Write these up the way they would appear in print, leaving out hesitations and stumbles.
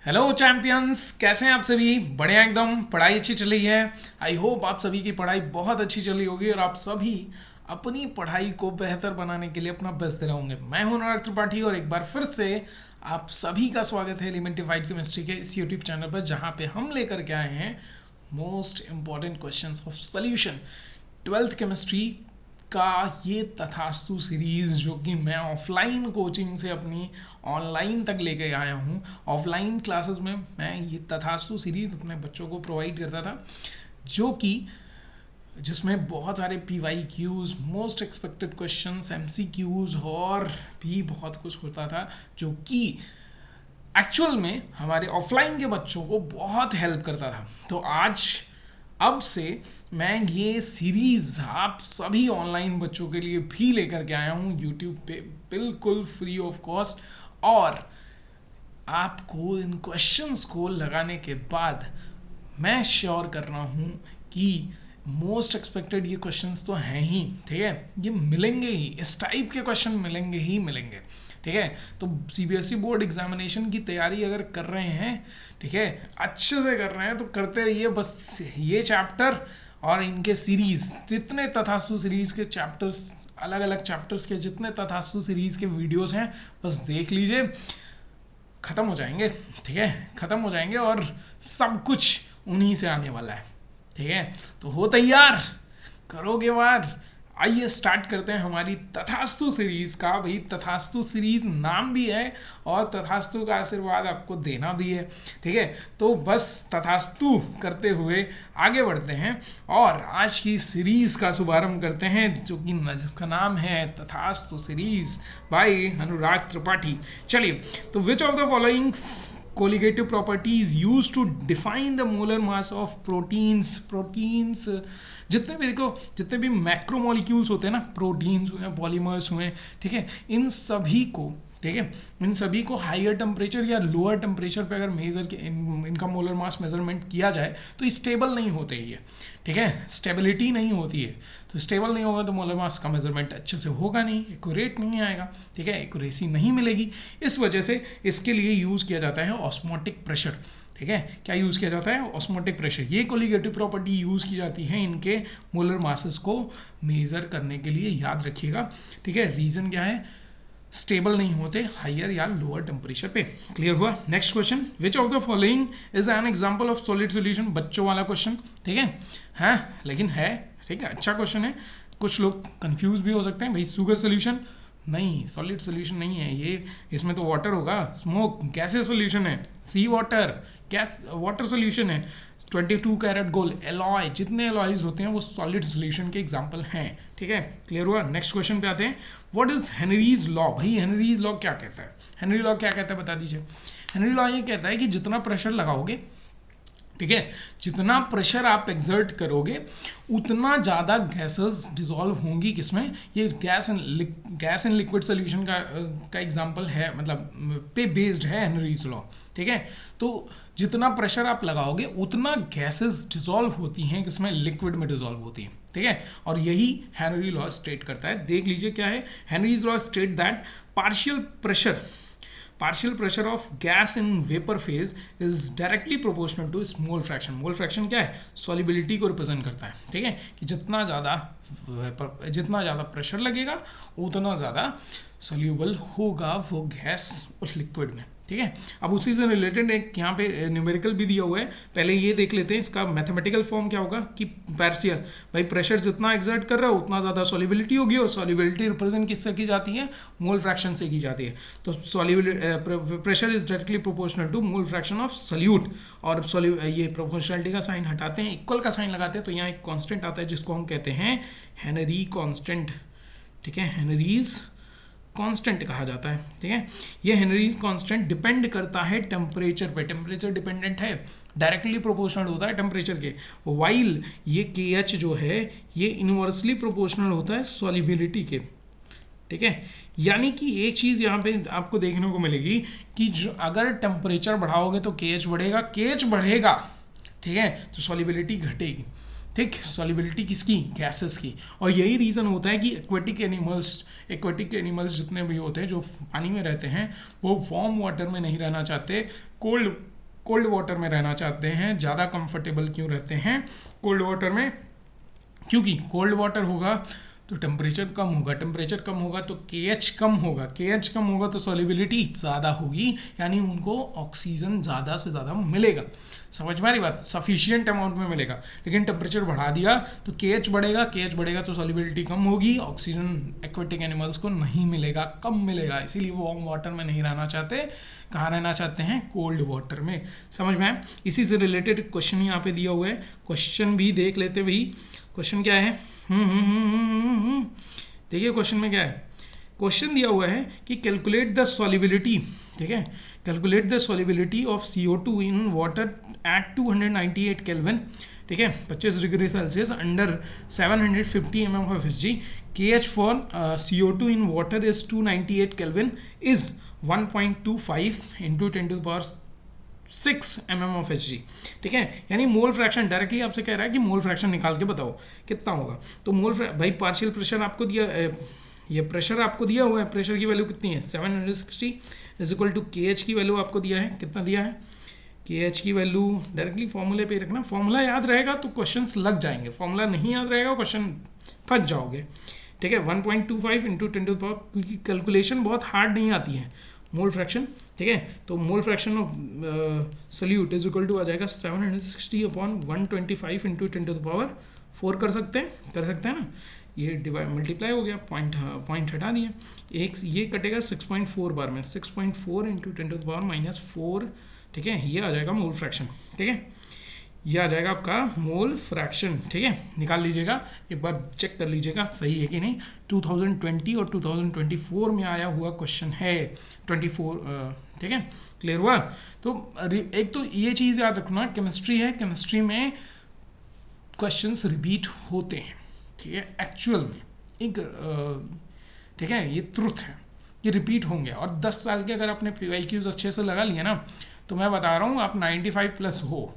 Hello champions, कैसे हैं आप सभी? बढ़िया एकदम। पढ़ाई अच्छी चल रही है। आई होप आप सभी की पढ़ाई बहुत अच्छी चल रही होगी और आप सभी अपनी पढ़ाई को बेहतर बनाने के लिए अपना बेस्ट दे रहे होंगे। मैं हूं अनुराग त्रिपाठी और एक बार फिर से आप सभी का स्वागत है एलिमेंटिफाइड केमिस्ट्री के इस यूट्यूब चैनल पर, जहां पे हम लेकर के आए हैं most important questions of solution, twelfth chemistry का ये तथास्तु सीरीज़, जो कि मैं ऑफलाइन कोचिंग से अपनी ऑनलाइन तक लेके आया हूँ। ऑफलाइन क्लासेस में मैं ये तथास्तु सीरीज़ अपने बच्चों को प्रोवाइड करता था, जो कि जिसमें बहुत सारे PYQs, most expected questions, MCQs और भी बहुत कुछ होता था, जो कि एक्चुअल में हमारे ऑफलाइन के बच्चों को बहुत हेल्प करता था। तो आज अब से मैं ये सीरीज़ आप सभी ऑनलाइन बच्चों के लिए भी लेकर के आया हूँ यूट्यूब पे, बिल्कुल फ्री ऑफ कॉस्ट। और आपको इन क्वेश्चंस को लगाने के बाद मैं श्योर कर रहा हूँ कि मोस्ट एक्सपेक्टेड ये क्वेश्चंस तो हैं ही, ठीक है, ये मिलेंगे ही, इस टाइप के क्वेश्चन मिलेंगे ही मिलेंगे, ठीक है। तो CBSE बोर्ड एग्जामिनेशन की तैयारी अगर कर रहे हैं, ठीक है, अच्छे से कर रहे हैं, तो करते रहिए। बस ये चैप्टर और इनके सीरीज़, जितने तथास्तु सीरीज़ के चैप्टर्स, अलग अलग चैप्टर्स के जितने तथास्तु सीरीज़ के वीडियोस हैं, बस देख लीजिए, ख़त्म हो जाएंगे, ठीक है, ख़त्म हो जाएंगे और सब कुछ उन्हीं से आने वाला है, ठीक है। तो हो तैयार, करोगे वार। आइए स्टार्ट करते हैं हमारी तथास्तु सीरीज़ का। भाई तथास्तु सीरीज़ नाम भी है और तथास्तु का आशीर्वाद आपको देना भी है, ठीक है। तो बस तथास्तु करते हुए आगे बढ़ते हैं और आज की सीरीज़ का शुभारंभ करते हैं, जो कि जिसका नाम है तथास्तु सीरीज़ बाय अनुराग त्रिपाठी। चलिए, तो which of the following colligative property is used to define the molar mass of proteins जितने भी देखो, जितने भी मैक्रोमोलिक्यूल्स होते हैं ना, प्रोटीन्स हुए, पॉलीमर्स हुए, ठीक है, इन सभी को, ठीक है, इन सभी को हायर टेम्परेचर या लोअर टेम्परेचर पे अगर मेजर के इनका मोलर मास मेजरमेंट किया जाए तो स्टेबल नहीं होते ये, ठीक है, स्टेबिलिटी नहीं होती है। तो स्टेबल नहीं होगा तो मोलर मास का मेजरमेंट अच्छे से होगा नहीं, एक्यूरेट नहीं आएगा, ठीक है, एक्यूरेसी नहीं मिलेगी। इस वजह से इसके लिए यूज़ किया जाता है ऑस्मोटिक प्रेशर, ठीक है। क्या यूज़ किया जाता है? Osmotic pressure. ये कोलिगेटिव प्रॉपर्टी यूज़ की जाती है इनके मोलर मासेस को मेज़र करने के लिए, याद रखिएगा, ठीक है। रीज़न क्या है? स्टेबल नहीं होते हायर या लोअर टेम्परेचर पे। क्लियर हुआ? Next question, which of the following is an example of solid solution? बच्चों वाला क्वेश्चन, ठीक है, लेकिन है, ठीक है, अच्छा क्वेश्चन है। कुछ लोग कंफ्यूज भी हो सकते हैं, भाई शुगर सोल्यूशन नहीं, सॉलिड सोल्यूशन नहीं है ये, इसमें तो वाटर होगा, स्मोक गैसेस सोल्यूशन है, सी वाटर गैस वाटर सोल्यूशन है, 22 कैरेट गोल्ड, एलॉय, जितने एलॉयज होते हैं वो सॉलिड सोल्यूशन के एग्जाम्पल हैं, ठीक है। क्लियर हुआ? नेक्स्ट क्वेश्चन पे आते हैं, व्हाट इज हेनरीज लॉ? भाई हेनरीज लॉ क्या कहता है? हेनरी लॉ क्या कहता है बता दीजिए। हेनरी लॉ ये कहता है कि जितना प्रेशर लगाओगे, ठीक है, जितना प्रेशर आप एक्सर्ट करोगे उतना ज़्यादा गैसेस डिसॉल्व होंगी। किसमें? ये गैस एंड लिक्विड सोल्यूशन का एग्जांपल है, मतलब पे बेस्ड है हेनरीज लॉ, ठीक है। तो जितना प्रेशर आप लगाओगे उतना गैसेस डिसॉल्व होती हैं, किसमें? लिक्विड में डिसॉल्व होती हैं, ठीक है। और यही हेनरी लॉ स्टेट करता है। देख लीजिए क्या है। Henry's law state that partial pressure of gas in vapor phase is directly proportional to its mole fraction. Mole fraction क्या है? सॉल्युबिलिटी को रिप्रेजेंट करता है, ठीक है, कि जितना ज़्यादा प्रेशर लगेगा उतना ज़्यादा सॉल्यूबल होगा वो गैस उस लिक्विड में, ठीक है। अब उसी से रिलेटेड एक यहाँ पे न्यूमेरिकल भी दिया हुआ है, पहले ये देख लेते हैं इसका मैथमेटिकल फॉर्म क्या होगा। कि पार्शियल, भाई प्रेशर जितना एक्सर्ट कर रहा है उतना ज़्यादा सॉल्युबिलिटी होगी, और सॉल्युबिलिटी रिप्रेजेंट किससे की जाती है? मोल फ्रैक्शन से की जाती है। तो pressure is directly proportional to mole fraction of solute. और ये प्रोपोर्शनलिटी का साइन हटाते हैं, इक्वल का साइन लगाते हैं, तो यहाँ एक कॉन्स्टेंट आता है जिसको हम कहते हैं हेनरी कॉन्स्टेंट, ठीक है, हेनरीज कांस्टेंट कहा जाता है, ठीक है। ये हेनरीज कांस्टेंट डिपेंड करता है टेम्परेचर पे, टेम्परेचर डिपेंडेंट है, डायरेक्टली प्रोपोर्शनल होता है टेम्परेचर के। वाइल ये KH जो है ये इनवर्सली प्रोपोर्शनल होता है सॉल्युबिलिटी के, ठीक है। यानी कि एक चीज़ यहाँ पे आपको देखने को मिलेगी कि अगर टेम्परेचर बढ़ाओगे तो KH बढ़ेगा, KH बढ़ेगा, ठीक है, तो सॉल्युबिलिटी घटेगी, ठीक, सॉलिबिलिटी किसकी, गैसेस की। और यही रीज़न होता है कि एक्वेटिक एनिमल्स जितने भी होते हैं जो पानी में रहते हैं वो वार्म वाटर में नहीं रहना चाहते, कोल्ड वाटर में रहना चाहते हैं। ज़्यादा कंफर्टेबल क्यों रहते हैं कोल्ड वाटर में, क्योंकि कोल्ड वाटर होगा तो टेम्परेचर कम होगा तो KH कम होगा तो सॉल्युबिलिटी ज़्यादा होगी, यानी उनको ऑक्सीजन ज़्यादा से ज़्यादा मिलेगा। समझ में आ रही बात, सफिशिएंट अमाउंट में मिलेगा। लेकिन टेम्परेचर बढ़ा दिया तो KH बढ़ेगा तो सॉल्युबिलिटी कम होगी, ऑक्सीजन एक्वेटिक एनिमल्स को नहीं मिलेगा, कम मिलेगा। इसीलिए वो वार्म वाटर में नहीं रहना चाहते, कहाँ रहना चाहते हैं, कोल्ड वाटर में। समझ में आए। इसी से रिलेटेड क्वेश्चन यहाँ पे दिया हुआ है, क्वेश्चन भी देख लेते भाई। क्वेश्चन क्या है, देखिए क्वेश्चन में क्या है। क्वेश्चन दिया हुआ है कि कैलकुलेट द सॉल्युबिलिटी, ठीक है, calculate the solubility of CO2 in water at 298 kelvin, ठीक है, 25 degree Celsius under 750 mm of Hg। KH for CO2 in water is 298 kelvin is 1.25 into 10⁶ mm of Hg, ठीक है। यानी मोल फ्रैक्शन डायरेक्टली आपसे कह रहा है कि मोल फ्रैक्शन निकाल के बताओ कितना होगा। तो भाई पार्शियल प्रेशर आपको दिया, ये प्रेशर आपको दिया हुआ है, प्रेशर की वैल्यू कितनी है 760 इज इक्वल टू KH की वैल्यू आपको दिया है, कितना दिया है, KH की वैल्यू डायरेक्टली फॉर्मूले पे रखना। फॉर्मूला याद रहेगा तो क्वेश्चंस लग जाएंगे, फॉर्मूला नहीं याद रहेगा क्वेश्चन फंस जाओगे, ठीक है। 1.25 इंटू 10⁻, क्योंकि कैलकुलेशन बहुत हार्ड नहीं आती है मोल फ्रैक्शन, ठीक है। तो mole fraction of solute is equal to आ जाएगा 760 अपॉन 125 इंटू 10⁴ कर सकते हैं ना, ये मल्टीप्लाई हो गया, पॉइंट हटा दिए, एक ये कटेगा 6.4 बार में, 6.4 इंटू 10⁻⁻4, ठीक है, ये आ जाएगा मोल फ्रैक्शन, ठीक है, ये आ जाएगा आपका मोल फ्रैक्शन, ठीक है। निकाल लीजिएगा, एक बार चेक कर लीजिएगा सही है कि नहीं। 2020 और 2024 में आया हुआ क्वेश्चन है 24, ठीक है, क्लियर हुआ। तो एक तो ये चीज़ याद रखना, केमिस्ट्री है, केमिस्ट्री में क्वेश्चंस रिपीट होते हैं, ठीक है, एक्चुअल में एक ठीक है, ये ट्रुथ है कि रिपीट होंगे। और 10 साल के अगर आपने PYQs अच्छे से लगा लिए ना, तो मैं बता रहा हूँ आप 95+ हो,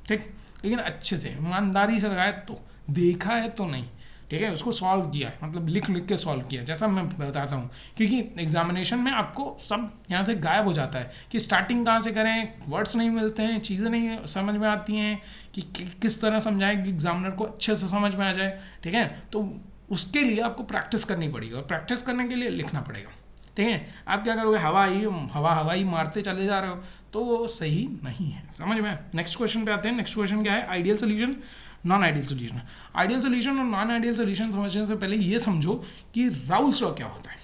ठीक। लेकिन अच्छे से ईमानदारी से लगाए तो, देखा है तो नहीं, ठीक है, उसको सॉल्व किया है, मतलब लिख के सॉल्व किया, जैसा मैं बताता हूँ। क्योंकि एग्जामिनेशन में आपको सब यहाँ से गायब हो जाता है कि स्टार्टिंग कहाँ से करें, वर्ड्स नहीं मिलते हैं, चीज़ें नहीं समझ में आती हैं कि किस तरह समझाएं कि एग्जामिनर को अच्छे से समझ में आ जाए, ठीक है। तो उसके लिए आपको प्रैक्टिस करनी पड़ेगी, और प्रैक्टिस करने के लिए लिखना पड़ेगा, ठीक है। आप क्या करोगे, हवाई मारते चले जा रहे हो, तो वो सही नहीं है, समझ में। नेक्स्ट क्वेश्चन पे आते हैं। नेक्स्ट क्वेश्चन क्या है, ideal solution, non ideal solution. Ideal solution और नॉन आइडियल सोल्यूशन समझने से पहले ये समझो कि राउल्स लॉ क्या होता है।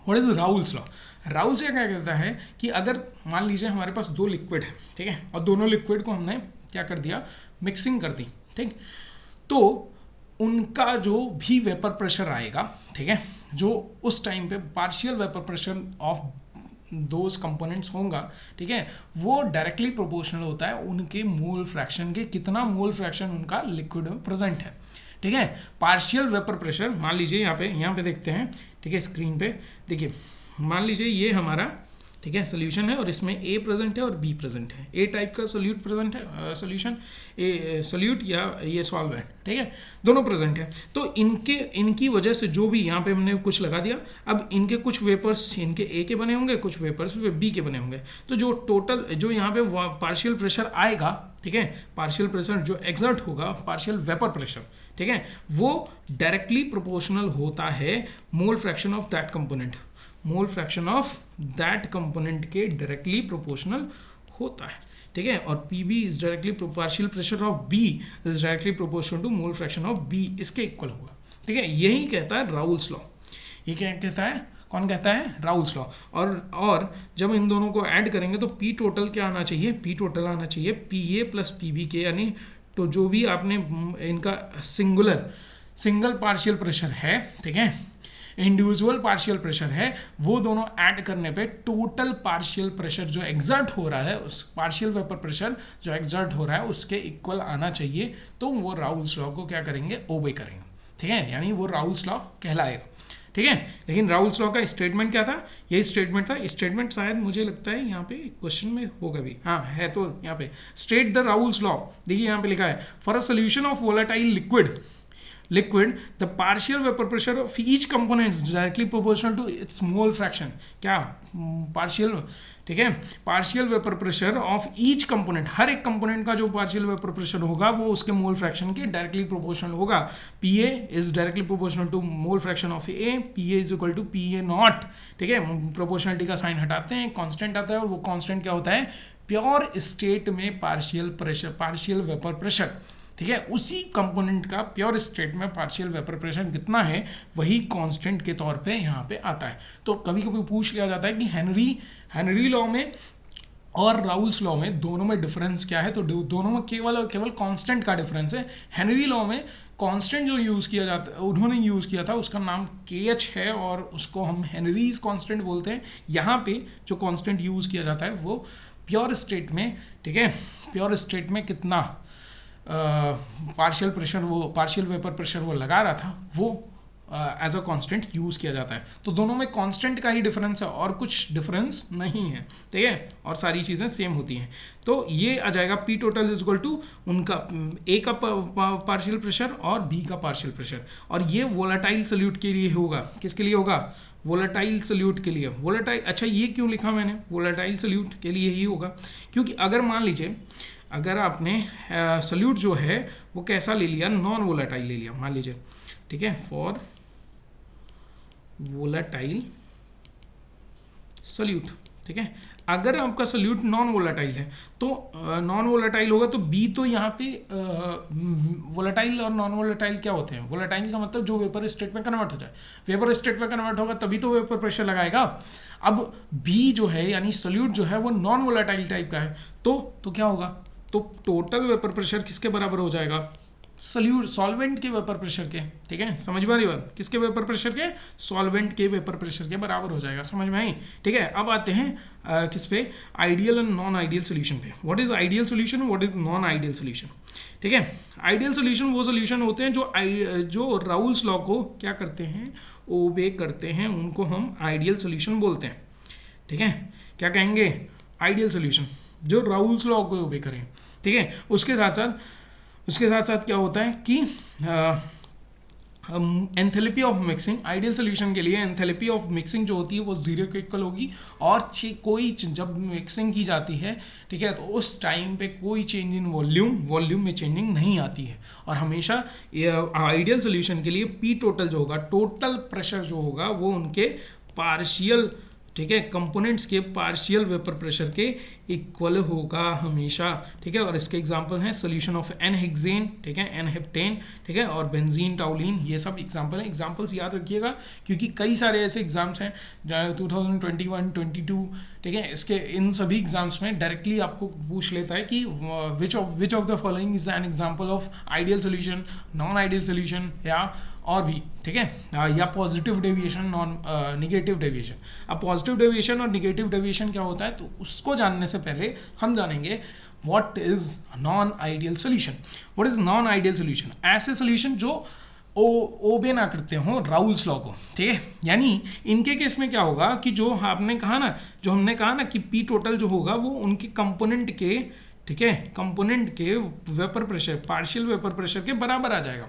What is Raoult's law? Raoul's क्या कहता है कि अगर मान लीजिए हमारे पास 2 लिक्विड है, ठीक है, और दोनों लिक्विड को हमने क्या कर दिया, मिक्सिंग कर दी, ठीक, तो उनका जो भी वेपर प्रेशर आएगा, ठीक है, जो उस टाइम पे partial vapour pressure of those components होगा, ठीक है, वो डायरेक्टली प्रोपोर्शनल होता है उनके मोल फ्रैक्शन के, कितना मोल फ्रैक्शन उनका लिक्विड में प्रेजेंट है, ठीक है। पार्शियल वेपर प्रेशर मान लीजिए यहाँ पे देखते हैं, ठीक है, स्क्रीन पे देखिए, मान लीजिए ये हमारा, ठीक है, सोल्यूशन है और इसमें A प्रेजेंट है और B प्रेजेंट है, A टाइप का सोल्यूट प्रेजेंट है, सोल्यूशन ए सोल्यूट या ये सॉल्वेंट, ठीक है, दोनों प्रेजेंट है। तो इनकी वजह से जो भी यहाँ पे हमने कुछ लगा दिया, अब इनके कुछ वेपर्स इनके A के बने होंगे, कुछ वेपर्स B के बने होंगे, तो जो टोटल जो यहाँ पे पार्शियल प्रेशर आएगा, ठीक है, पार्शियल प्रेशर जो एक्सर्ट होगा, पार्शियल वेपर प्रेशर, ठीक है, वो डायरेक्टली प्रोपोर्शनल होता है mole fraction of that component, mole fraction of that component के डायरेक्टली प्रोपोर्शनल होता है, ठीक है। और PB is directly partial pressure of B is directly proportional to mole fraction of B, इसके इक्वल होगा, ठीक है। यही कहता है राउल्स लॉ। ये क्या कहता है, कौन कहता है, राउल्स लॉ। और जब इन दोनों को ऐड करेंगे तो P टोटल क्या आना चाहिए, P टोटल आना चाहिए PA प्लस PB यानी तो जो भी आपने इनका सिंगल पार्शियल प्रेशर है, ठीक है, इंडिविजुअल पार्शियल प्रेशर है, वो दोनों ऐड करने पे टोटल पार्शियल प्रेशर जो एग्जर्ट हो रहा है, उस पार्शियल वेपर प्रेशर जो एग्जर्ट हो रहा है उसके इक्वल आना चाहिए, तो वो राउल्स लॉ को क्या करेंगे, ओबे करेंगे, ठीक है, यानी वो राउल्स लॉ कहलाएगा। ठीक है। लेकिन राउल्स लॉ का स्टेटमेंट क्या था, यही स्टेटमेंट था। स्टेटमेंट शायद मुझे लगता है यहाँ पे क्वेश्चन में होगा भी, हाँ है, तो यहाँ पे स्टेट द राउल्स लॉ, देखिए यहाँ पे लिखा है for a solution of volatile liquid the partial vapor pressure of each component is directly proportional to its mole fraction। क्या पार्शियल, ठीक है, partial vapour pressure of each component, हर एक कंपोनेंट का जो पार्शियल वेपर प्रेशर होगा वो उसके मोल फ्रैक्शन के डायरेक्टली प्रोपोर्शनल होगा। P A is directly proportional to mole fraction of A, P A is equal to P A not, ठीक है। प्रोपोर्शनलिटी का साइन हटाते हैं, कांस्टेंट आता है, और वो कांस्टेंट क्या होता है, प्योर स्टेट में partial pressure, partial vapour pressure, ठीक है। उसी कंपोनेंट का प्योर स्टेट में पार्शियल वेपर प्रेशर कितना है वही कांस्टेंट के तौर पे यहाँ पे आता है। तो कभी कभी पूछ लिया जाता है कि हेनरी लॉ में और राउल्स लॉ में दोनों में डिफरेंस क्या है, तो दोनों में केवल और केवल कांस्टेंट का डिफरेंस है। हेनरी लॉ में कांस्टेंट जो यूज़ किया जाता है, उन्होंने यूज़ किया था, उसका नाम KH है और उसको हम हेनरीज कांस्टेंट बोलते हैं। यहाँ पे जो कांस्टेंट यूज़ किया जाता है वो प्योर स्टेट में, ठीक है, प्योर स्टेट में कितना पार्शियल प्रेशर, वो पार्शियल वेपर प्रेशर वो लगा रहा था, वो एज अ कांस्टेंट यूज़ किया जाता है। तो दोनों में कांस्टेंट का ही डिफरेंस है और कुछ डिफरेंस नहीं है, ठीक है, और सारी चीज़ें सेम होती हैं। तो ये आ जाएगा P total is equal to उनका ए का पार्शियल प्रेशर और बी का पार्शियल प्रेशर, और ये वोलेटाइल सॉल्यूट के लिए होगा। किसके लिए होगा, वोलेटाइल सॉल्यूट के लिए। वोलेटाइल, अच्छा ये क्यों लिखा मैंने, वोलेटाइल सॉल्यूट के लिए ही होगा क्योंकि अगर मान लीजिए अगर आपने सॉल्यूट जो है वो कैसा ले लिया, नॉन वोलेटाइल ले लिया मान लीजिए, ठीक है, फॉर वोलेटाइल सॉल्यूट, ठीक है। अगर आपका सॉल्यूट नॉन वोलेटाइल है तो नॉन वोलेटाइल होगा तो बी तो यहाँ पे वोलेटाइल और नॉन वोलेटाइल क्या होते हैं, वोलेटाइल का मतलब जो वेपर स्टेट में कन्वर्ट हो जाए, वेपर स्टेट में कन्वर्ट होगा तभी तो वेपर प्रेशर लगाएगा। अब बी जो है यानी सॉल्यूट जो है वो नॉन वोलेटाइल टाइप का है, तो क्या होगा, तो टोटल वेपर प्रेशर किसके बराबर हो जाएगा, सॉल्वेंट के वेपर प्रेशर के, ठीक है, समझ में आ रही बात, किसके वेपर प्रेशर के, सॉल्वेंट के वेपर प्रेशर के बराबर हो जाएगा, समझ में आई, ठीक है। अब आते हैं किस पे, ideal and non ideal solution पे। What is ideal solution, what is non ideal solution, ठीक है। आइडियल सोल्यूशन वो सोल्यूशन होते हैं जो राउल्स लॉ को क्या करते हैं, ओबे करते हैं, उनको हम आइडियल सोल्यूशन बोलते हैं, ठीक है। क्या कहेंगे, आइडियल सोल्यूशन जो राउल्स लॉ को ओबे करें, ठीक है। उसके साथ साथ क्या होता है कि enthalpy of mixing, ideal solution के लिए एंथैल्पी ऑफ मिक्सिंग जो होती है वो जीरो के इक्वल होगी, और कोई जब मिक्सिंग की जाती है, ठीक है, तो उस टाइम पे कोई चेंज इन वॉल्यूम में चेंजिंग नहीं आती है। और हमेशा आइडियल सोल्यूशन के लिए पी टोटल जो होगा, टोटल प्रेशर जो होगा वो उनके पार्शियल, ठीक है, कंपोनेंट्स के पार्शियल वेपर प्रेशर के इक्वल होगा हमेशा, ठीक है। और इसके एग्जांपल हैं सोल्यूशन ऑफ एन हेक्सेन, ठीक है, एन हेप्टेन, ठीक है, और बेंजीन टाउलिन, ये सब एग्जांपल हैं। एग्जांपल्स याद रखिएगा क्योंकि कई सारे ऐसे एग्जाम्स हैं 2021, 22, ठीक है, इसके इन सभी एग्जाम्स में डायरेक्टली आपको पूछ लेता है कि which of the following is an example of ideal solution, non ideal solution, या और भी, ठीक है, या positive deviation, non negative deviation. अब पॉजिटिव डेविएशन और निगेटिव डेविएशन क्या होता है, तो उसको जानने से पहले हम जानेंगे what is non ideal solution. What is non ideal solution, ऐसे सोल्यूशन जो ओबे ना करते हो राउल्स लॉ को, ठीक है। यानी इनके केस में क्या होगा कि जो हमने कहा ना कि पी टोटल जो होगा वो उनके कंपोनेंट के, ठीक है, कंपोनेंट के vapour pressure, partial vapour pressure के बराबर आ जाएगा,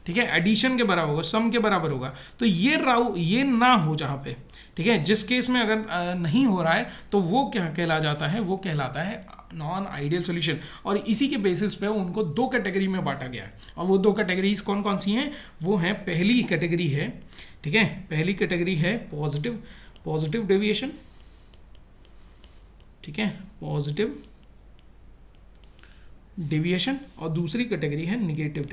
ठीक है, एडिशन के बराबर होगा, सम के बराबर होगा। तो ये ना हो जहाँ पे, ठीक है, जिस केस में अगर नहीं हो रहा है तो वो क्या कहला जाता है, वो कहलाता है नॉन आइडियल सोल्यूशन। और इसी के बेसिस पे उनको दो कैटेगरी में बांटा गया है, और वो दो कैटेगरीज कौन कौन सी हैं, वो हैं, पहली कैटेगरी है, ठीक है, पहली कैटेगरी है पॉजिटिव डेविएशन, ठीक है, पॉजिटिव डेविएशन, और दूसरी कैटेगरी है निगेटिव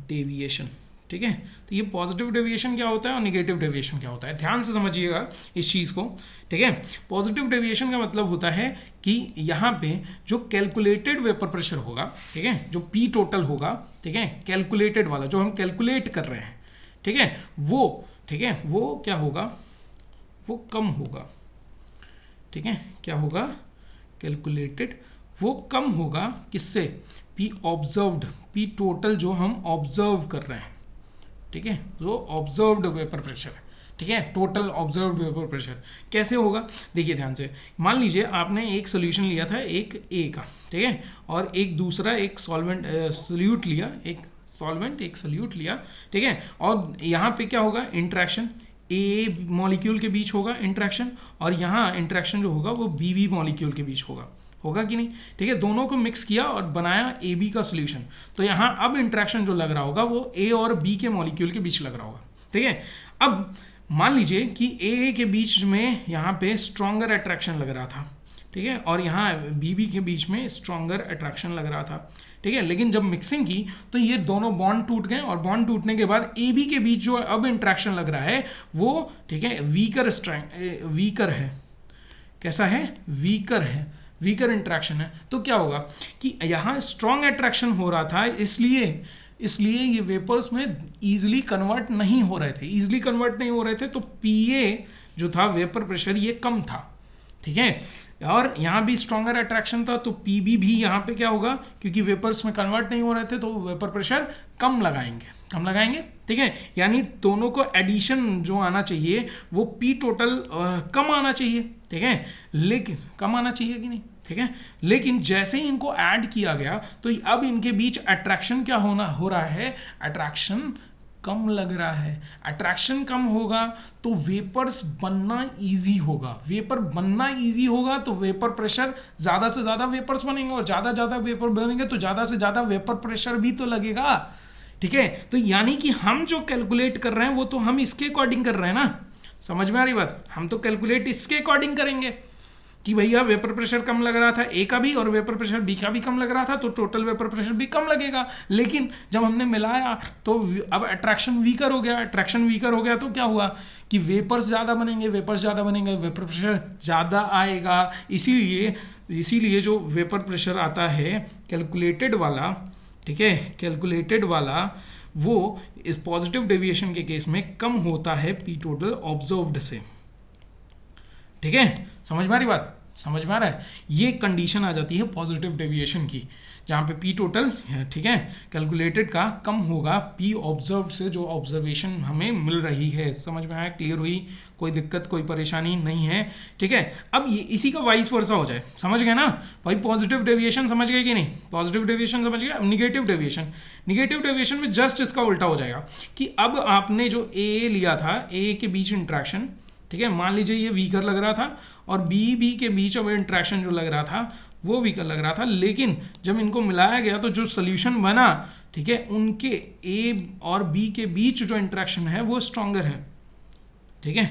डेविएशन, ठीक है। तो ये पॉजिटिव डेविएशन क्या होता है और निगेटिव डेविएशन क्या होता है, ध्यान से समझिएगा इस चीज़ को, ठीक है। पॉजिटिव डेविएशन का मतलब होता है कि यहाँ पे जो कैलकुलेटेड वेपर प्रेशर होगा, ठीक है, जो पी टोटल होगा, ठीक है, कैलकुलेटेड वाला जो हम कैलकुलेट कर रहे हैं, ठीक है, वो क्या होगा, वो कम होगा, ठीक है, क्या होगा, कैलकुलेटेड वो कम होगा किससे, पी ऑब्जर्व्ड, पी टोटल जो हम ऑब्जर्व कर रहे हैं, ठीक है, जो ऑब्जर्व्ड वेपर प्रेशर है, ठीक है, टोटल ऑब्जर्व्ड वेपर प्रेशर कैसे होगा, देखिए ध्यान से। मान लीजिए आपने एक सोल्यूशन लिया था एक ए का, ठीक है, और एक दूसरा एक सॉल्वेंट सोल्यूट लिया, एक सॉल्वेंट एक सोल्यूट लिया, ठीक है, और यहाँ पे क्या होगा, इंट्रैक्शन ए मॉलिक्यूल के बीच होगा इंट्रैक्शन, और यहाँ इंट्रैक्शन जो होगा वो बी मॉलिक्यूल के बीच होगा कि नहीं, ठीक है, दोनों को मिक्स किया और बनाया ए बी का सोल्यूशन। तो यहाँ अब इंट्रैक्शन जो लग रहा होगा वो ए और बी के मॉलिक्यूल के बीच लग रहा होगा, ठीक है। अब मान लीजिए कि ए के बीच में यहाँ पे स्ट्रॉन्गर अट्रैक्शन लग रहा था, ठीक है, और यहाँ बी के बीच में स्ट्रॉन्गर अट्रैक्शन लग रहा था, ठीक है, लेकिन जब मिक्सिंग की तो ये दोनों बॉन्ड टूट गए, और बॉन्ड टूटने के बाद ए बी के बीच जो अब इंट्रैक्शन लग रहा है वो, ठीक है, वीकर है, कैसा है, वीकर है, वीकर इंट्रैक्शन है। तो क्या होगा कि यहाँ स्ट्रॉन्ग अट्रैक्शन हो रहा था, इसलिए ये वेपर्स में ईजिली कन्वर्ट नहीं हो रहे थे, तो पीए जो था वेपर प्रेशर ये कम था, ठीक है, और यहाँ भी स्ट्रॉन्गर अट्रैक्शन था, तो पीबी भी यहाँ पे क्या होगा, क्योंकि वेपर्स में कन्वर्ट नहीं हो रहे थे तो वेपर प्रेशर कम लगाएंगे, ठीक है, यानी दोनों को एडिशन जो आना चाहिए वो पी टोटल कम आना चाहिए, ठीक है, लेकिन कम आना चाहिए कि नहीं, ठीक है, लेकिन जैसे ही इनको ऐड किया गया तो अब इनके बीच अट्रैक्शन क्या हो रहा है, अट्रैक्शन कम लग रहा है। अट्रैक्शन कम होगा तो वेपर्स बनना इजी होगा, तो वेपर प्रेशर, ज़्यादा से ज़्यादा वेपर्स बनेंगे, और ज़्यादा वेपर बनेंगे तो ज़्यादा से ज़्यादा वेपर प्रेशर भी तो लगेगा, ठीक है। तो यानी कि हम जो कैलकुलेट कर रहे हैं वो तो हम इसके अकॉर्डिंग कर रहे हैं ना, समझ में आ रही बात, हम तो कैलकुलेट इसके अकॉर्डिंग करेंगे कि भैया वेपर प्रेशर कम लग रहा था ए का भी और वेपर प्रेशर बी का भी कम लग रहा था, तो टोटल वेपर प्रेशर भी कम लगेगा। लेकिन जब हमने मिलाया तो अब अट्रैक्शन वीकर हो गया, तो क्या हुआ कि वेपर्स ज़्यादा बनेंगे, वेपर प्रेशर ज़्यादा आएगा। इसीलिए जो वेपर प्रेशर आता है कैलकुलेटेड वाला, ठीक है, कैलकुलेटेड वाला वो इस पॉजिटिव डेविएशन के केस में कम होता है पी टोटल ऑब्जर्व्ड से, ठीक है, समझ में आ रही बात, समझ में आ रहा है। ये कंडीशन आ जाती है पॉजिटिव डेविएशन की, जहाँ पे पी टोटल, ठीक है, कैलकुलेटेड का कम होगा पी ऑब्जर्व्ड से, जो ऑब्जर्वेशन हमें मिल रही है। समझ में आया, क्लियर हुई, कोई दिक्कत कोई परेशानी नहीं है, ठीक है। अब ये इसी का वाइस वर्सा हो जाए, समझ गए ना भाई, पॉजिटिव डेविएशन समझ गए कि नहीं, पॉजिटिव डेविएशन समझ गए। अब निगेटिव डेविएशन में जस्ट इसका उल्टा हो जाएगा कि अब आपने जो ए लिया था, ए के बीच इंट्रैक्शन, ठीक है, मान लीजिए ये वीकर लग रहा था और बी के बीच अब इंट्रैक्शन जो लग रहा था वो वीकर लग रहा था, लेकिन जब इनको मिलाया गया तो जो सोल्यूशन बना, ठीक है, उनके ए और बी के बीच जो इंट्रैक्शन है वो स्ट्रॉन्गर है, ठीक है।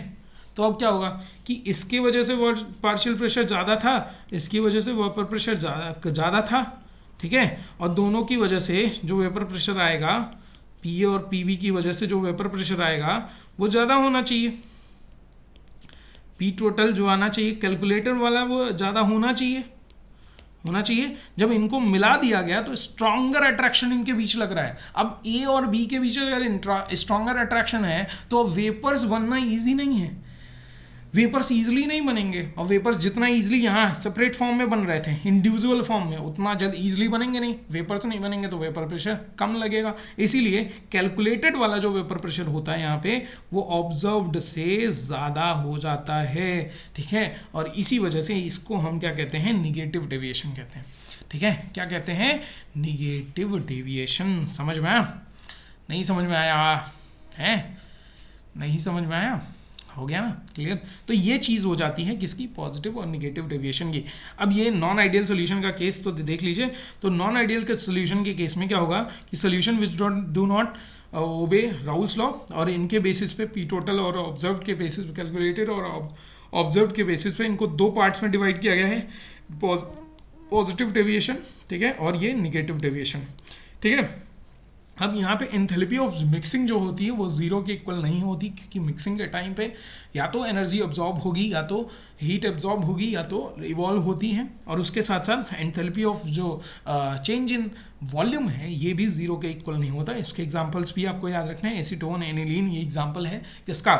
तो अब क्या होगा कि इसके वजह से वो पार्शियल प्रेशर ज़्यादा था, इसकी वजह से वेपर प्रेशर ज़्यादा था, ठीक है, और दोनों की वजह से जो वेपर प्रेशर आएगा, पी और पीबी की वजह से जो वेपर प्रेशर आएगा वो ज़्यादा होना चाहिए, पी टोटल जो आना चाहिए कैलकुलेटर वाला वो ज़्यादा होना चाहिए। जब इनको मिला दिया गया तो स्ट्रॉन्गर अट्रैक्शन इनके बीच लग रहा है। अब ए और बी के बीच अगर स्ट्रॉन्गर अट्रैक्शन है तो वेपर्स बनना ईजी नहीं है, वेपर्स ईजिली नहीं बनेंगे, और वेपर्स जितना ईजिली यहाँ सेपरेट फॉर्म में बन रहे थे इंडिविजुअल फॉर्म में, उतना जल्द ईजिली बनेंगे नहीं, वेपर्स नहीं बनेंगे तो वेपर प्रेशर कम लगेगा। इसीलिए कैलकुलेटेड वाला जो वेपर प्रेशर होता है यहाँ पे वो ऑब्जर्व्ड से ज़्यादा हो जाता है, ठीक है, और इसी वजह से इसको हम क्या कहते हैं, निगेटिव डेविएशन कहते हैं, ठीक है, क्या कहते हैं, निगेटिव डेविएशन। समझ में आया, नहीं समझ में आया है, नहीं समझ में आया, हो गया ना, क्लियर। तो ये चीज़ हो जाती है किसकी, पॉजिटिव और निगेटिव डेविएशन की। अब ये नॉन आइडियल सोल्यूशन का केस तो देख लीजिए। तो नॉन आइडियल के सोल्यूशन के केस में क्या होगा कि solution which do not obey Raoult's law, और इनके बेसिस पे पी टोटल और ऑब्जर्व के बेसिस पे, कैलकुलेटेड और ऑब्जर्व के बेसिस पे इनको दो पार्ट्स में डिवाइड किया गया है, पॉजिटिव डेविएशन, ठीक है, और ये निगेटिव डेविएशन, ठीक है। अब यहाँ पे एंथैल्पी ऑफ मिक्सिंग जो होती है वो ज़ीरो के इक्वल नहीं होती, क्योंकि मिक्सिंग के टाइम पे या तो एनर्जी अब्जॉर्ब होगी, या तो हीट एब्जॉर्ब होगी, या तो इवॉल्व होती है, और उसके साथ साथ एंथैल्पी ऑफ जो चेंज इन वॉल्यूम है ये भी जीरो के इक्वल नहीं होता। इसके एग्जांपल्स भी आपको याद रखना है। एसीटोन, एनिलीन, ये एग्जांपल है किसका,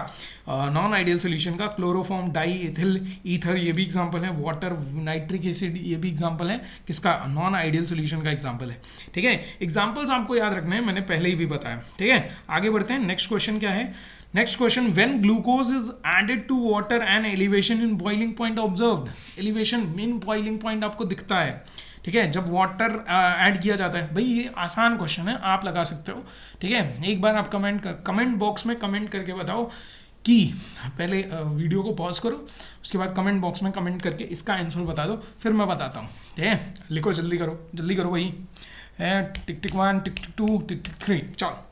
नॉन आइडियल सोल्यूशन का। क्लोरोफॉर्म, डाई इथिल ईथर, ये भी एग्जांपल है। वाटर, नाइट्रिक एसिड, ये भी एग्जांपल है किसका, नॉन आइडियल सोल्यूशन का एग्जांपल है। ठीक है, एग्जांपल्स आपको याद रखने हैं, मैंने पहले ही भी बताया। ठीक है, आगे बढ़ते हैं। नेक्स्ट क्वेश्चन क्या है, next question, when glucose is added to water and elevation in boiling point observed. Elevation in boiling point आपको दिखता है। ठीक है, जब वाटर ऐड किया जाता है, भाई ये आसान क्वेश्चन है, आप लगा सकते हो। ठीक है, एक बार आप कमेंट बॉक्स में कमेंट करके बताओ कि, पहले वीडियो को पॉज करो, उसके बाद कमेंट बॉक्स में कमेंट करके इसका आंसर बता दो, फिर मैं बताता हूँ। ठीक है, लिखो, जल्दी करो भाई। टिक टिक 1, टिक टिक 2, टिक टिक 3, चलो।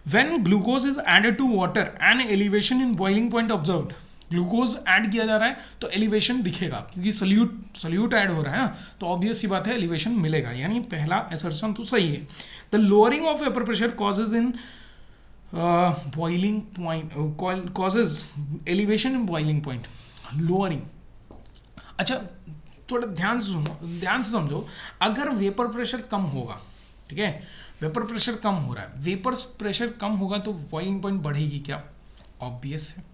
When glucose is added to water and elevation in boiling point observed, glucose add किया जा रहा है तो एलिवेशन दिखेगा, क्योंकि सोल्यूट ऐड हो रहा है ना, तो ऑब्वियस सी बात है एलिवेशन मिलेगा, यानी पहला असर्शन तो सही है। The lowering of vapour pressure causes in boiling point, causes elevation in boiling point, lowering. अच्छा, थोड़ा ध्यान से समझो, अगर वेपर प्रेशर कम होगा, ठीक है, वेपर प्रेशर कम हो रहा है, वेपर प्रेशर कम होगा तो बॉइलिंग पॉइंट बढ़ेगी क्या, ऑब्वियस है,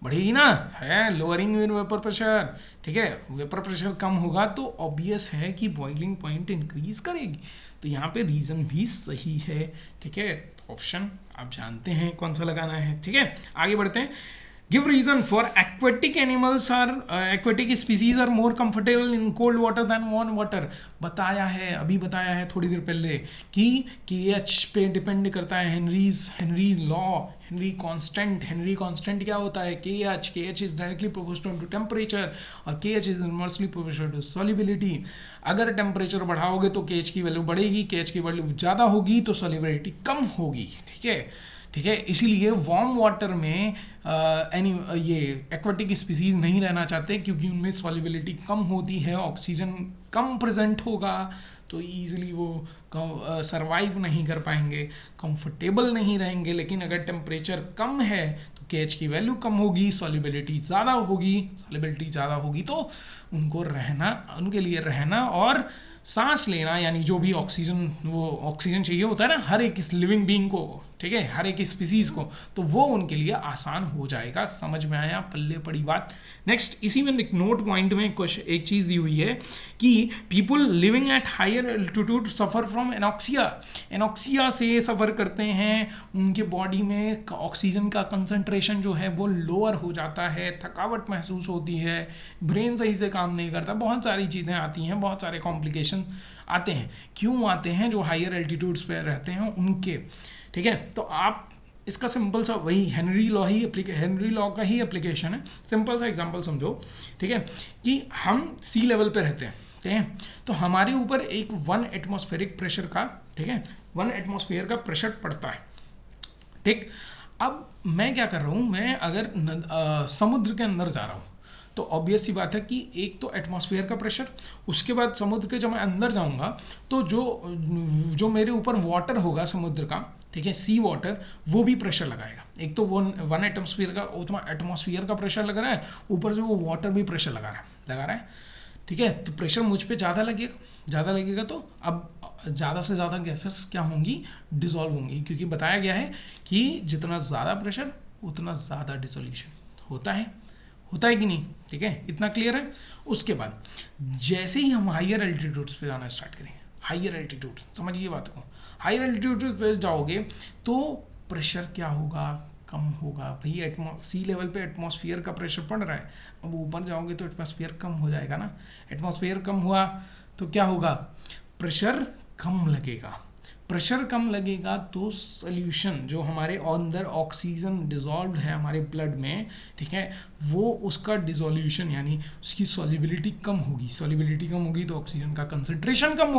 बढ़ेगी ना, है लोअरिंग इन वेपर प्रेशर। ठीक है, वेपर प्रेशर कम होगा तो ऑब्वियस है कि बॉइलिंग पॉइंट इंक्रीज करेगी, तो यहाँ पे रीजन भी सही है। ठीक है, ऑप्शन आप जानते हैं कौन सा लगाना है। ठीक है, आगे बढ़ते हैं। Give reason for aquatic animals are, aquatic species are more comfortable in cold water than warm water. बताया है, अभी बताया है थोड़ी देर पहले कि KH पे डिपेंड करता है, हेनरी लॉ, हेनरी कांस्टेंट क्या होता है, KH is directly proportional to temperature और KH is inversely proportional to solubility. अगर टेम्परेचर बढ़ाओगे तो KH की वैल्यू बढ़ेगी, KH की वैल्यू ज़्यादा होगी तो सॉल्युबिलिटी कम होगी। ठीक है, इसीलिए वार्म वाटर में ये एक्वाटिक स्पीसीज नहीं रहना चाहते, क्योंकि उनमें सॉल्युबिलिटी कम होती है, ऑक्सीजन कम प्रेजेंट होगा, तो ईजिली वो सरवाइव नहीं कर पाएंगे, कंफर्टेबल नहीं रहेंगे। लेकिन अगर टेम्परेचर कम है तो KH की वैल्यू कम होगी, सॉल्युबिलिटी ज़्यादा होगी, तो उनके लिए रहना और सांस लेना, यानी जो भी ऑक्सीजन चाहिए होता है ना हर एक इस लिविंग बीइंग को, ठीक है, हर एक स्पीसीज को, तो वो उनके लिए आसान हो जाएगा। समझ में आया, पल्ले पड़ी बात। नेक्स्ट, इसी में एक नोट पॉइंट में एक चीज़ दी हुई है कि people living at higher altitude suffer from anoxia से सफ़र करते हैं, उनके बॉडी में ऑक्सीजन का कंसंट्रेशन जो है वो लोअर हो जाता है, थकावट महसूस होती है, ब्रेन सही से काम नहीं करता, बहुत सारी चीज़ें आती हैं, बहुत सारे कॉम्प्लिकेशन आते हैं। क्यों आते हैं? जो हायर एल्टीट्यूड्स पे रहते हैं उनके। ठीक है, तो आप इसका सिंपल सा वही हेनरी लॉ का ही एप्लीकेशन है। सिंपल सा एग्जांपल समझो, ठीक है, कि हम सी लेवल पे रहते हैं, ठीक है, तो हमारे ऊपर एक 1 एटमॉस्फेरिक प्रेशर का, ठीक है, 1 एटमॉस्फेयर का प्रेशर पड़ता है। ठीक, अब मैं क्या कर रहा हूँ, मैं अगर समुद्र के अंदर जा रहा हूँ तो ऑब्वियस सी बात है कि एक तो एटमॉस्फेयर का प्रेशर, उसके बाद समुद्र के जब मैं अंदर जाऊंगा तो जो मेरे ऊपर वाटर होगा समुद्र का, ठीक है, सी वाटर, वो भी प्रेशर लगाएगा। एक तो वो 1 एटमॉस्फेयर का प्रेशर लग रहा है, ऊपर से वो वाटर भी प्रेशर लगा रहा है। ठीक है, तो प्रेशर मुझ पे ज़्यादा लगेगा तो अब ज़्यादा से ज़्यादा गैसेस क्या होंगी, डिसॉल्व होंगी, क्योंकि बताया गया है कि जितना ज़्यादा प्रेशर उतना ज़्यादा डिसोल्यूशन होता है कि नहीं। ठीक है, इतना क्लियर है। उसके बाद जैसे ही हम हायर एल्टीट्यूड्स पे जाना स्टार्ट करेंगे, हायर एल्टीट्यूड, समझिए बात को, हायर एल्टीट्यूड पे जाओगे तो प्रेशर क्या होगा, कम होगा। भाई सी लेवल पे एटमॉस्फेयर का प्रेशर पड़ रहा है, अब ऊपर जाओगे तो एटमॉस्फेयर कम हो जाएगा ना। एटमॉस्फेयर कम हुआ तो क्या होगा, प्रेशर कम लगेगा तो सोल्यूशन जो हमारे अंदर ऑक्सीजन डिसॉल्व है हमारे ब्लड में, ठीक है, वो उसका डिसोल्यूशन यानी उसकी सॉल्युबिलिटी कम होगी तो ऑक्सीजन का कंसंट्रेशन कम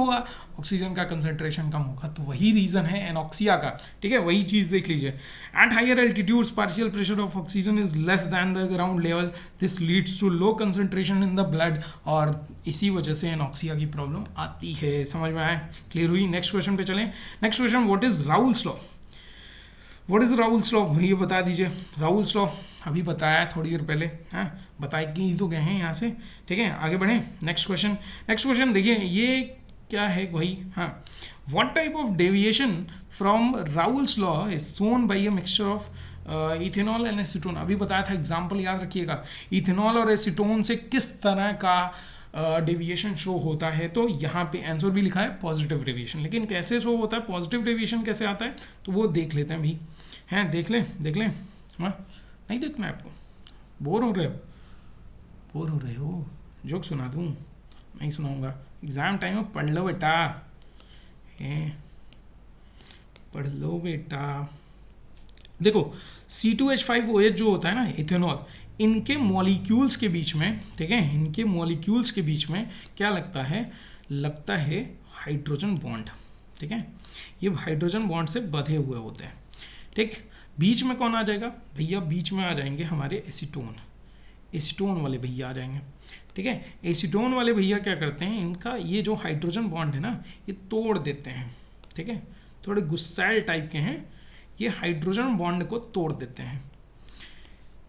होगा, तो वही रीज़न है एनॉक्सिया का। ठीक है, वही चीज़ देख लीजिए। At higher altitudes partial pressure of oxygen is less than the ground level, this leads to low concentration in the blood, और इसी वजह से एनॉक्सिया की प्रॉब्लम आती है। समझ में आया, क्लियर हुई। नेक्स्ट क्वेश्चन पे चलें। Next question, what is Raoult's law? What is Rahul's law, ये बता दीजिए। राहुल्स लॉ अभी बताया है थोड़ी देर पहले, हाँ बताए कि तो गए हैं यहाँ से। ठीक है, आगे बढ़े। नेक्स्ट क्वेश्चन, नेक्स्ट क्वेश्चन देखिए ये क्या है वही, हाँ। What type of deviation from Rahul's law is shown by a mixture of ethanol and acetone. अभी बताया था, एग्जाम्पल याद रखिएगा। इथेनॉल और एसीटोन से किस तरह का डेविएशन शो होता है, तो यहाँ पे आंसर भी लिखा है पॉजिटिव डेविएशन। लेकिन कैसे शो होता है, पॉजिटिव डेविएशन कैसे आता है, तो वो देख लेते हैं भी, हैं देख लें। हाँ नहीं देखना है आपको, बोर हो रहे हो, जोक सुना दूँ, नहीं सुनाऊंगा। एग्जाम टाइम में पढ़ लो बेटा, पढ़ लो बेटा। देखो C2H5OH जो होता है ना इथेनॉल, इनके मॉलिक्यूल्स के बीच में, ठीक है, इनके मॉलिक्यूल्स के बीच में क्या लगता है हाइड्रोजन बॉन्ड। ठीक है, ये हाइड्रोजन बॉन्ड से बंधे हुए होते हैं। ठीक, बीच में कौन आ जाएगा भैया, बीच में आ जाएंगे हमारे एसीटोन वाले भैया आ जाएंगे। ठीक है, एसीटोन वाले भैया क्या करते हैं, इनका ये जो हाइड्रोजन बॉन्ड है ना, ये तोड़ देते हैं। ठीक है, थोड़े गुस्सैल टाइप के हैं, ये हाइड्रोजन बॉन्ड को तोड़ देते हैं।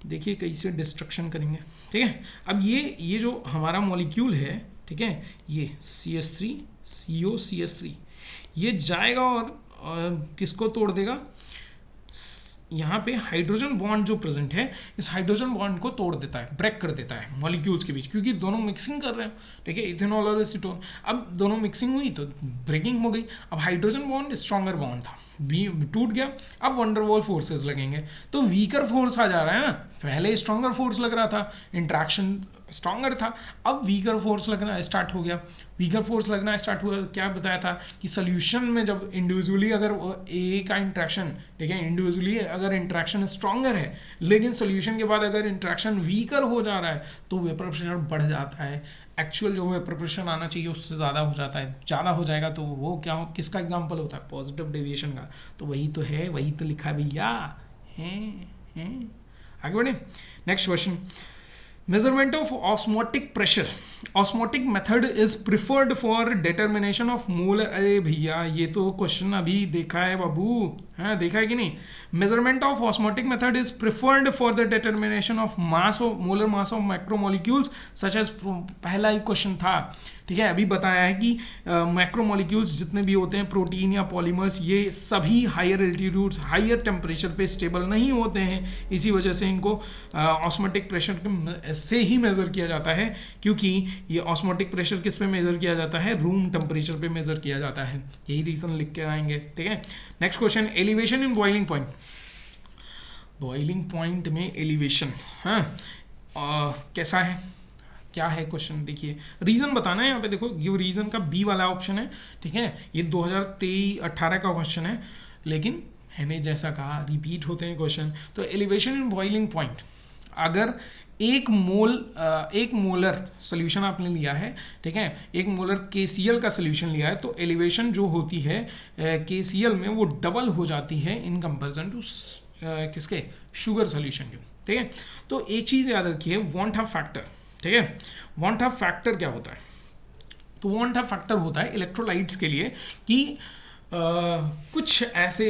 देखिए कैसे डिस्ट्रक्शन करेंगे। ठीक है, अब ये जो हमारा मॉलिक्यूल है, ठीक है, ये CH3 COCH3 ये जाएगा और किसको तोड़ देगा, यहाँ पे हाइड्रोजन बॉन्ड जो प्रेजेंट है, इस हाइड्रोजन बॉन्ड को तोड़ देता है, ब्रेक कर देता है मॉलिक्यूल्स के बीच, क्योंकि दोनों मिक्सिंग कर रहे हैं। ठीक है, इथेनॉल और एसीटोन, अब दोनों मिक्सिंग हुई तो ब्रेकिंग हो गई। अब हाइड्रोजन बॉन्ड स्ट्रॉन्गर बॉन्ड था, टूट गया, अब वंडरवॉल फोर्सेस लगेंगे, तो वीकर फोर्स आ जा रहा है ना। पहले स्ट्रॉन्गर फोर्स लग रहा था, इंट्रैक्शन स्ट्रॉन्गर था, अब वीकर फोर्स लगना स्टार्ट हो गया। वीकर फोर्स लगना स्टार्ट हुआ, क्या बताया था कि सोल्यूशन में जब इंडिविजुअली अगर ए का इंट्रैक्शन, ठीक है, इंडिविजुअली अगर इंट्रैक्शन स्ट्रॉन्गर है, लेकिन सोल्यूशन के बाद अगर इंट्रैक्शन वीकर हो जा रहा है तो वेपर प्रेशर बढ़ जाता है। एक्चुअल जो वेपर प्रेशर आना चाहिए उससे ज़्यादा हो जाता है, ज़्यादा हो जाएगा तो वो क्या हो, किसका एग्जाम्पल होता है, पॉजिटिव डेविएशन का। तो वही तो है, वही तो लिखा भैया है। आगे बढ़े, next question. Measurement of osmotic pressure. Osmotic method is preferred for determination of molar। अरे भैया ये तो क्वेश्चन अभी देखा है बाबू, हाँ देखा है कि नहीं। Measurement of osmotic method is preferred for the determination of mass of molar mass of macromolecules such as, पहला ही क्वेश्चन था। ठीक है, अभी बताया है कि मैक्रोमोलिक्यूल्स जितने भी होते हैं, प्रोटीन या पॉलीमर्स, ये सभी हायर एल्टीट्यूड हायर टेम्परेचर पे स्टेबल नहीं होते हैं। इसी वजह से इनको ऑस्मोटिक प्रेशर से ही मेज़र किया जाता है, क्योंकि ये ऑस्मोटिक प्रेशर किस पे मेज़र किया जाता है, रूम टेम्परेचर पे मेज़र किया जाता है। यही रीज़न लिख के आएंगे। ठीक है, next question, elevation in boiling point. Boiling point में एलिवेशन, हाँ कैसा है, क्या है क्वेश्चन, देखिए रीज़न बताना है यहाँ पे। देखो ये रीज़न का बी वाला ऑप्शन है। ठीक है, ये 2023-18 का क्वेश्चन है, लेकिन मैंने जैसा कहा रिपीट होते हैं क्वेश्चन। तो एलिवेशन इन बॉइलिंग पॉइंट, अगर एक मोलर सोल्यूशन आपने लिया है, ठीक है, एक मोलर KCl का सोल्यूशन लिया है, तो एलिवेशन जो होती है KCl में वो डबल हो जाती है इन कंपेरिजन टू किसके, शुगर सोल्यूशन के। ठीक है, तो एक चीज़ याद रखिए, वॉन्ट हैव फैक्टर। ठीक है, वॉन्ट हैव फैक्टर क्या होता है, तो वॉन्ट हैव फैक्टर होता है इलेक्ट्रोलाइट्स के लिए कि कुछ ऐसे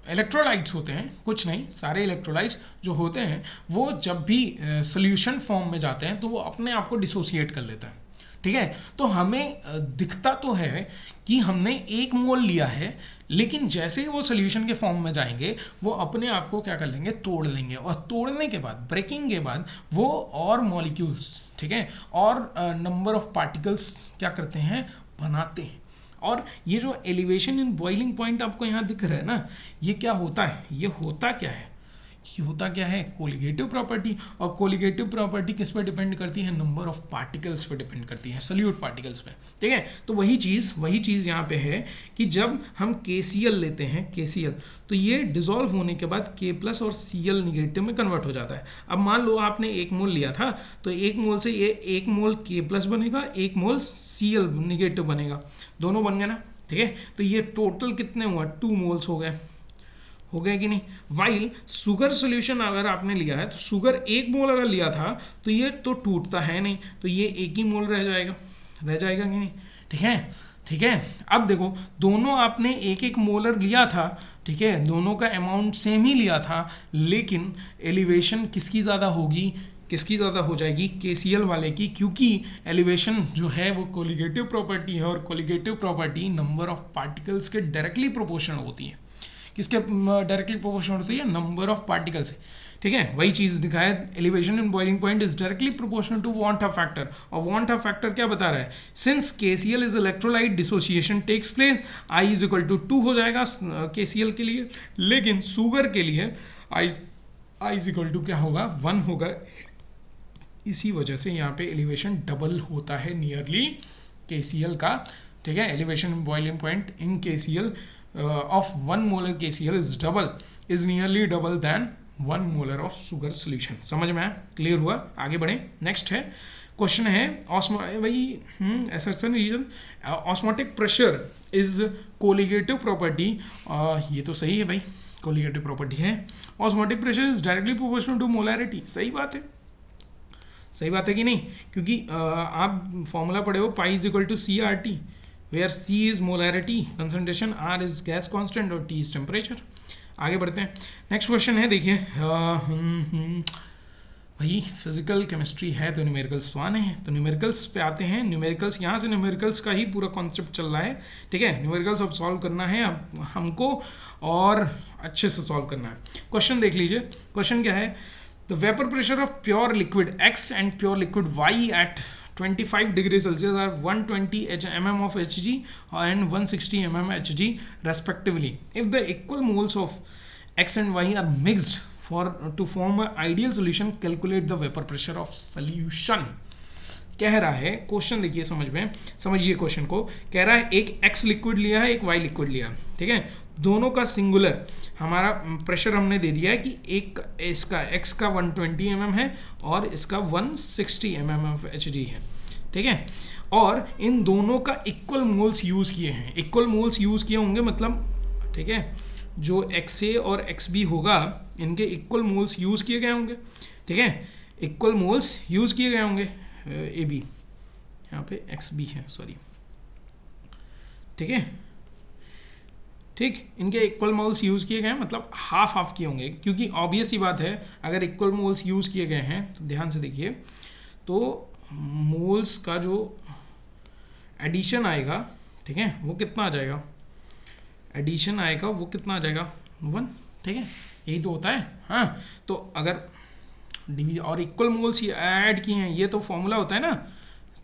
इलेक्ट्रोलाइट्स होते हैं, कुछ नहीं सारे इलेक्ट्रोलाइट्स जो होते हैं, वो जब भी सोल्यूशन फॉर्म में जाते हैं तो वो अपने आप को डिसोसिएट कर लेता है। ठीक है, तो हमें दिखता तो है कि हमने 1 मोल लिया है, लेकिन जैसे ही वो सोल्यूशन के फॉर्म में जाएंगे वो अपने आप को क्या कर लेंगे, तोड़ लेंगे, और तोड़ने के बाद, ब्रेकिंग के बाद, वो और मॉलिक्यूल्स, ठीक है, और नंबर ऑफ पार्टिकल्स क्या करते हैं, बनाते हैं। और ये जो एलिवेशन इन बॉइलिंग पॉइंट आपको यहाँ दिख रहा है ना, ये क्या होता है, ये होता क्या है, कोलिगेटिव प्रॉपर्टी। और कोलिगेटिव प्रॉपर्टी किस पे डिपेंड करती है, नंबर ऑफ पार्टिकल्स पे डिपेंड करती है, सॉल्यूट पार्टिकल्स पे। ठीक है, तो वही चीज़ यहाँ पे है कि जब हम KCl लेते हैं, KCl, तो ये डिसॉल्व होने के बाद K+ और Cl निगेटिव में कन्वर्ट हो जाता है। अब मान लो आपने 1 मोल लिया था, तो 1 मोल से ये 1 मोल K+ बनेगा, 1 मोल Cl निगेटिव बनेगा, दोनों बन गए ना। ठीक है, तो ये टोटल कितने हुआ, 2 मोल्स हो गए कि नहीं। वाइल शुगर सोल्यूशन अगर आपने लिया है, तो शुगर 1 मोल अगर लिया था तो ये तो टूटता है नहीं, तो ये 1 ही मोल रह जाएगा कि नहीं। ठीक है, ठीक है, अब देखो दोनों आपने एक एक मोलर लिया था, ठीक है, दोनों का अमाउंट सेम ही लिया था, लेकिन एलिवेशन किसकी ज़्यादा होगी, किसकी ज़्यादा हो जाएगी, KCl वाले की, क्योंकि एलिवेशन जो है वो कोलिगेटिव प्रॉपर्टी है और colligative property number of particles के डायरेक्टली प्रोपोर्शनल होती है। किसके डायरेक्टली प्रोपोर्शनल होती है, नंबर ऑफ पार्टिकल से, ठीक है, वही चीज़ दिखाया, elevation in boiling point is directly proportional to van't factor, और वांट फैक्टर क्या बता रहा है, since KCl is electrolyte dissociation takes place, I is equal to 2 हो जाएगा KCl के लिए, लेकिन शुगर के लिए I इज इक्वल टू क्या होगा, 1 होगा, इसी वजह से यहाँ पे एलिवेशन डबल होता है नियरली KCl का, ठीक है, elevation in boiling point in KCl of 1 molar KCl is nearly double than 1 molar of sugar solution। समझ में आया, क्लियर हुआ, आगे बढ़े। नेक्स्ट है क्वेश्चन है भाई assertion reason osmotic pressure is colligative property, ये तो सही है भाई, कोलिगेटिव प्रॉपर्टी है। Osmotic pressure is directly proportional to molarity, सही बात है, सही बात है कि नहीं, क्योंकि आप फॉर्मूला पढ़े हो pi is equal to CRT, where C is molarity concentration, R is gas constant और T is temperature। आगे बढ़ते हैं, नेक्स्ट क्वेश्चन है, देखिए भाई फिजिकल केमिस्ट्री है तो न्यूमेरिकल्स तो आने हैं, तो न्यूमेरिकल्स पे आते हैं। न्यूमेरिकल्स, यहाँ से न्यूमेरिकल्स का ही पूरा कॉन्सेप्ट चल रहा है, ठीक है, न्यूमेरिकल्स अब सॉल्व करना है अब हमको, और अच्छे से सॉल्व करना है। क्वेश्चन देख लीजिए, क्वेश्चन क्या है, the vapour pressure of pure liquid X and pure liquid Y at 25 degree Celsius are 120 mm of Hg and 160 mm Hg respectively. If the equal moles of X and Y are mixed to form an ideal solution, calculate the vapor pressure of solution। कह रहा है, question देखिए समझ में, समझिए question को, कह रहा है एक X लिक्विड लिया है, एक Y लिक्विड लिया, ठीक है, दोनों का सिंगुलर हमारा प्रेशर हमने दे दिया है कि एक इसका X का 120 mm है और इसका 160 mm of Hg है, ठीक है, और इन दोनों का इक्वल मोल्स यूज़ किए हैं, इक्वल मोल्स यूज़ किए होंगे मतलब, ठीक है, जो XA और XB होगा इनके इक्वल मोल्स यूज़ किए गए होंगे, ठीक है, इक्वल मोल्स यूज़ किए गए होंगे, AB यहाँ पे XB है, सॉरी, ठीक है, ठीक, इनके इक्वल मोल्स यूज़ किए गए हैं, मतलब हाफ हाफ किए होंगे, क्योंकि ऑब्वियस ही बात है अगर इक्वल मोल्स यूज़ किए गए हैं तो ध्यान से देखिए, तो मोल्स का जो एडिशन आएगा, ठीक है, वो कितना आ जाएगा, एडिशन आएगा वो कितना आ जाएगा, 1, ठीक है, यही तो होता है। हाँ, तो अगर और इक्वल मोल्स ऐड किए हैं, ये तो फॉर्मूला होता है ना,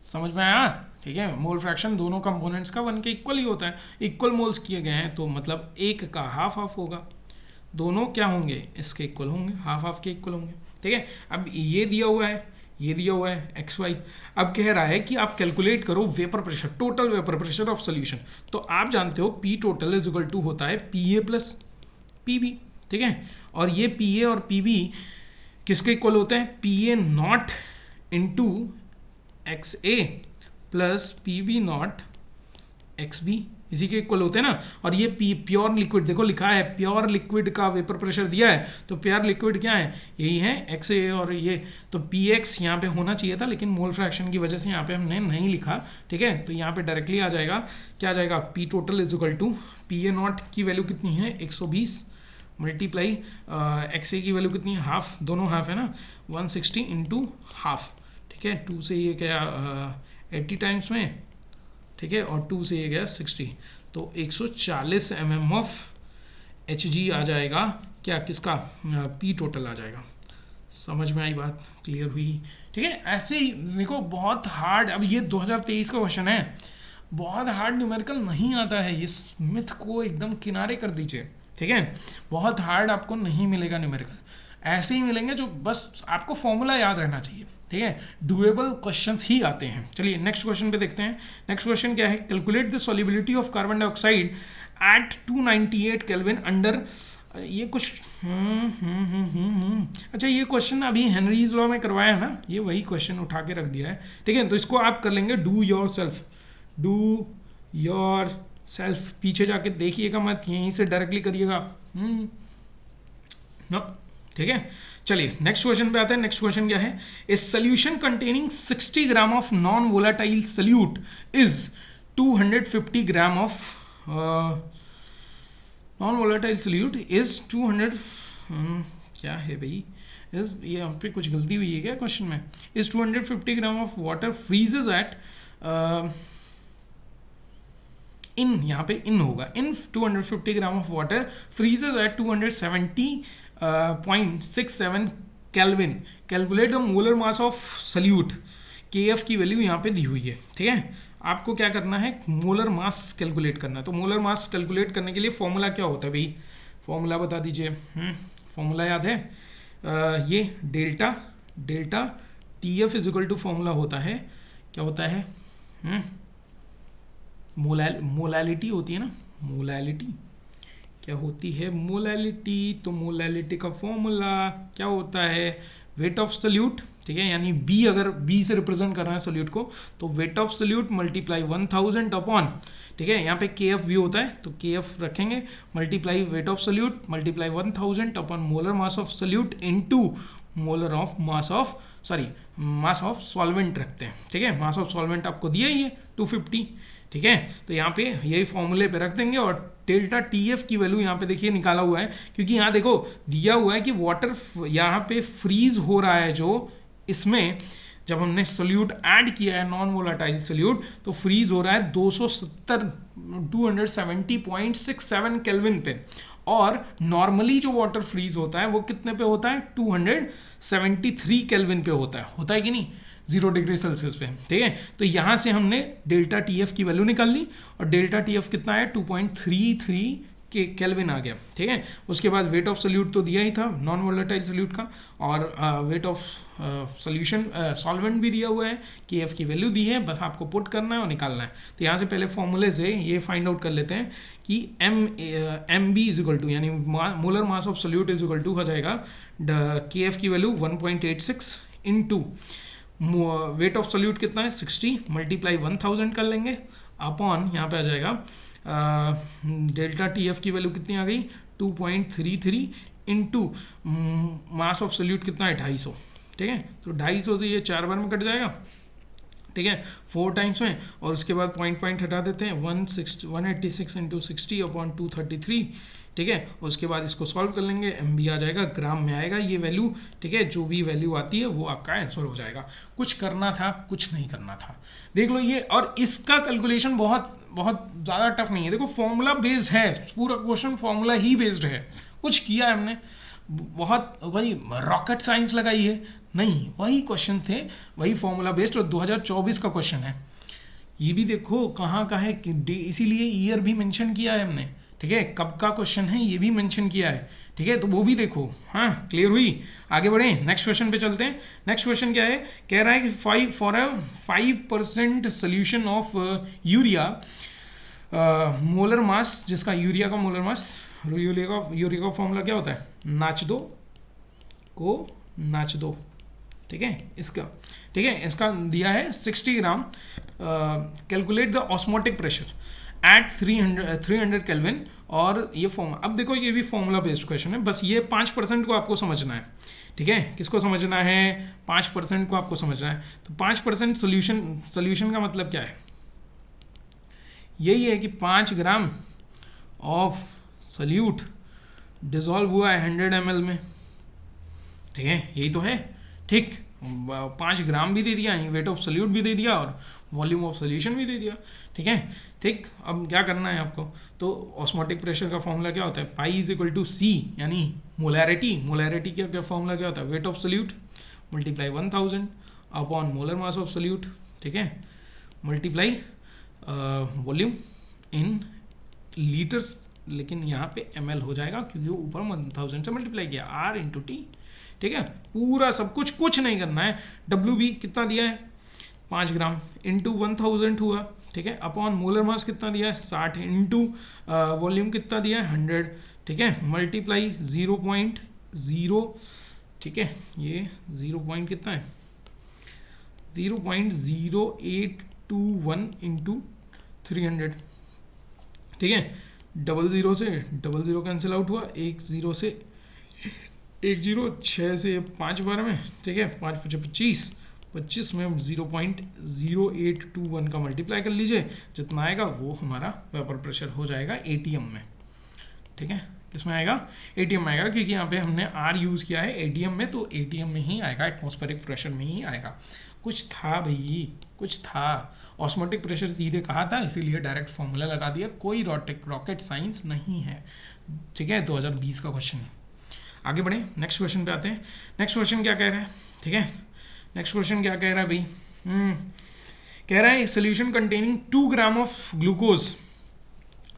समझ में आया, ठीक है, मोल फ्रैक्शन दोनों कंपोनेंट्स का 1 के इक्वल ही होता है, इक्वल मोल्स किए गए हैं तो मतलब एक का हाफ हाफ होगा, दोनों क्या होंगे, इसके इक्वल होंगे, हाफ हाफ के इक्वल होंगे, ठीक है। अब ये दिया हुआ है, ये दिया हुआ है XY, अब कह रहा है कि आप कैलकुलेट करो vapour pressure, total vapour pressure of solution, तो आप जानते हो P total is equal to होता है PA प्लस PB, ठीक है, और ये PA और PB किसके इक्वल होते हैं, PA not into XA plus PB not XB, इसी के इक्वल होते हैं ना, और ये प्योर लिक्विड, देखो लिखा है प्योर लिक्विड का वेपर प्रेशर दिया है, तो प्योर लिक्विड क्या है, यही है XA, और ये तो PX यहाँ पे होना चाहिए था, लेकिन मोल फ्रैक्शन की वजह से यहाँ पे हमने नहीं लिखा, ठीक है, तो यहाँ पे डायरेक्टली आ जाएगा, क्या आ जाएगा, P total is equal to PA not की वैल्यू कितनी है 120 मल्टीप्लाई XA की वैल्यू कितनी है, हाफ, दोनों हाफ है ना, 160 इंटू हाफ, ठीक है, 2 से ये क्या 80 टाइम्स में, ठीक है, और 2 से ये गया 60, तो 140 mm ऑफ Hg आ जाएगा, क्या किसका, P टोटल आ जाएगा। समझ में आई बात, क्लियर हुई, ठीक है। ऐसे ही देखो बहुत हार्ड, अब ये 2023 का क्वेश्चन है, बहुत हार्ड न्यूमेरिकल नहीं आता है, ये मिथ को एकदम किनारे कर दीजिए, ठीक है, बहुत हार्ड आपको नहीं मिलेगा न्यूमेरिकल, ऐसे ही मिलेंगे जो बस आपको फॉर्मूला याद रहना चाहिए, ठीक है, डुएबल क्वेश्चंस ही आते हैं। चलिए नेक्स्ट क्वेश्चन पे देखते हैं, नेक्स्ट क्वेश्चन क्या है, calculate the solubility of carbon dioxide eight 298 kelvin under, ये कुछ अच्छा, ये क्वेश्चन अभी हेनरीज लॉ में करवाया है ना, ये वही क्वेश्चन उठा के रख दिया है, ठीक है, तो इसको आप कर लेंगे डू योर सेल्फ, पीछे जाके देखिएगा मत, यहीं से डायरेक्टली करिएगा, ठीक है। चलिए नेक्स्ट क्वेश्चन पे आते हैं, नेक्स्ट क्वेश्चन क्या है, a solution containing 60 gram of non volatile solute is 250 gram of non volatile solute is 200 क्या है भाई, इज ये यहाँ पे कुछ गलती हुई है क्या क्वेश्चन में, is 250 gram of water freezes at इन, यहाँ पे इन होगा, इन 250 gram of water freezes at 270.67 kelvin, calculate the molar mass of solute, K F की वैल्यू यहाँ पे दी हुई है, ठीक है। आपको क्या करना है, मोलर मास कैलकुलेट करना है। तो मोलर मास कैलकुलेट करने के लिए फॉर्मूला क्या होता है भाई, फॉर्मूला बता दीजिए। फॉर्मूला याद है, ये delta T F is equal to formula होता है, क्या होता है, मोलैलिटी होती है ना, मोलैलिटी क्या होती है, मोलैलिटी। तो मोलैलिटी का फॉर्मूला क्या होता है, वेट ऑफ सल्यूट, ठीक है, यानी बी, अगर बी से रिप्रेजेंट कर रहे हैं सोल्यूट को तो wait of solute multiply 1000 upon, ठीक है, यहाँ पे के एफ भी होता है तो के एफ रखेंगे, multiply weight of solute multiply 1000 upon molar mass of solute into molar of mass of mass of solvent रखते हैं, ठीक है। मास ऑफ सॉल्वेंट आपको दिया ही है 250, ठीक है। तो यहाँ पे यही फॉर्मूले पे रख देंगे और डेल्टा टी एफ की वैल्यू यहाँ पे देखिए निकाला हुआ है, क्योंकि यहाँ देखो दिया हुआ है कि वाटर यहाँ पे फ्रीज हो रहा है, जो इसमें जब हमने सोल्यूट ऐड किया है नॉन वोलेटाइल सोल्यूट तो फ्रीज हो रहा है 270.67 केल्विन पे, और नॉर्मली जो वाटर फ्रीज होता है वो कितने पे होता है, 273 केल्विन पे होता है कि नहीं, 0 डिग्री सेल्सियस पे, ठीक है। तो यहाँ से हमने डेल्टा टी एफ की वैल्यू निकाल ली और डेल्टा टी एफ कितना है, 2.33 के केल्विन आ गया, ठीक है। उसके बाद वेट ऑफ सोल्यूट तो दिया ही था नॉन वोलेटाइल सोल्यूट का, और वेट ऑफ सोल्यूशन सॉल्वेंट भी दिया हुआ है, के एफ की वैल्यू दी है, बस आपको पुट करना है और निकालना है। तो यहाँ से पहले फॉर्मूले से ये फाइंड आउट कर लेते हैं कि M B is equal to, यानी molar mass of solute is equal to हो जाएगा के एफ की value 1.86 into weight of solute कितना है 60 मल्टीप्लाई 1000 कर लेंगे अपॉन, यहाँ पे आ जाएगा डेल्टा टी एफ की वैल्यू कितनी आ गई 2.33 इंटू मास ऑफ सोल्यूट कितना है 250, ठीक है। तो 250 से ये 4 बार में कट जाएगा, ठीक है, 4 टाइम्स में, और उसके बाद पॉइंट हटा देते हैं, 186 इंटू 60 अपॉन 233, ठीक है। उसके बाद इसको सॉल्व कर लेंगे, एम बी आ जाएगा, ग्राम में आएगा ये वैल्यू, ठीक है। जो भी वैल्यू आती है वो आपका आंसर हो जाएगा। कुछ करना था, कुछ नहीं करना था, देख लो ये। और इसका कैलकुलेशन बहुत ज़्यादा टफ नहीं है, देखो फॉर्मूला बेस्ड है, पूरा क्वेश्चन फॉर्मूला ही बेस्ड है। कुछ किया है हमने, बहुत वही रॉकेट साइंस लगाई है नहीं, वही क्वेश्चन थे, वही फॉर्मूला बेस्ड, और 2024 का क्वेश्चन है। ये भी देखो कहाँ का है, इसीलिए ईयर भी मेंशन किया है हमने, ठीक है, कब का क्वेश्चन है ये भी मेंशन किया है, ठीक है। तो वो भी देखो, हाँ क्लियर हुई। आगे बढ़े, नेक्स्ट क्वेश्चन पे चलते हैं। नेक्स्ट क्वेश्चन क्या है, कह रहा है कि 5% solution of urea, molar mass, जिसका यूरिया का मोलर मास, यूरिया का फॉर्मूला क्या होता है, नाच दो, ठीक है, इसका दिया है 60 gram. Calculate the osmotic pressure at 300 kelvin, और ये फॉर्मूला, अब देखो ये भी फॉर्मूला बेस्ड क्वेश्चन है, बस ये 5% को आपको समझना है, ठीक है। किसको समझना है, 5% को आपको समझना है। तो 5% सोल्यूशन का मतलब क्या है, यही है कि 5 ग्राम ऑफ सोल्यूट डिजॉल्व हुआ है 100 ml में, ठीक है, यही तो है, ठीक। 5 ग्राम भी दे दिया, वेट ऑफ सोल्यूट भी दे दिया, और वॉल्यूम ऑफ सोल्यूशन भी दे दिया, ठीक है, ठीक। अब क्या करना है आपको, तो ऑस्मोटिक प्रेशर का फॉर्मूला क्या होता है, पाई इज इक्वल टू सी, यानी मोलैरिटी का फॉर्मूला क्या होता है, wait of solute multiply 1000 upon molar mass of solute, ठीक है, मल्टीप्लाई वॉल्यूम इन लीटर्स, लेकिन यहाँ पे ml हो जाएगा क्योंकि ऊपर 1000 से मल्टीप्लाई किया, R इंटू टी, ठीक है। पूरा सब कुछ नहीं करना है। डब्ल्यू बी कितना दिया है 5 ग्राम इंटू 1000 हुआ, ठीक है, अपॉन मोलर मास कितना दिया है 60 इंटू वॉल्यूम कितना दिया है 100, ठीक है, मल्टीप्लाई 0.0, ठीक है, ये 0 कितना है 0.0821 इंटू 300, ठीक है। 00 से 00 कैंसिल आउट हुआ, 10 से 10, 6 से 5 बार में, ठीक है, 5 25, 25 में 0.0821 का मल्टीप्लाई कर लीजिए, जितना आएगा वो हमारा वेपर प्रेशर हो जाएगा एटीएम में। ठीक है, किस में आएगा? एटीएम में आएगा, क्योंकि यहाँ पे हमने आर यूज़ किया है एटीएम में, तो एटीएम में ही आएगा, एटमॉस्फेरिक प्रेशर में ही आएगा। कुछ था भाई, कुछ था। ऑस्मोटिक प्रेशर सीधे कहा था, इसीलिए डायरेक्ट फॉर्मूला लगा दिया, कोई रॉकेट साइंस नहीं है। ठीक है, 2020 का क्वेश्चन। आगे बढ़े, नेक्स्ट क्वेश्चन पे आते हैं। नेक्स्ट क्वेश्चन क्या कह रहा है? ठीक है, नेक्स्ट क्वेश्चन क्या कह रहा है भाई? कह रहा है solution containing 2 gram of glucose,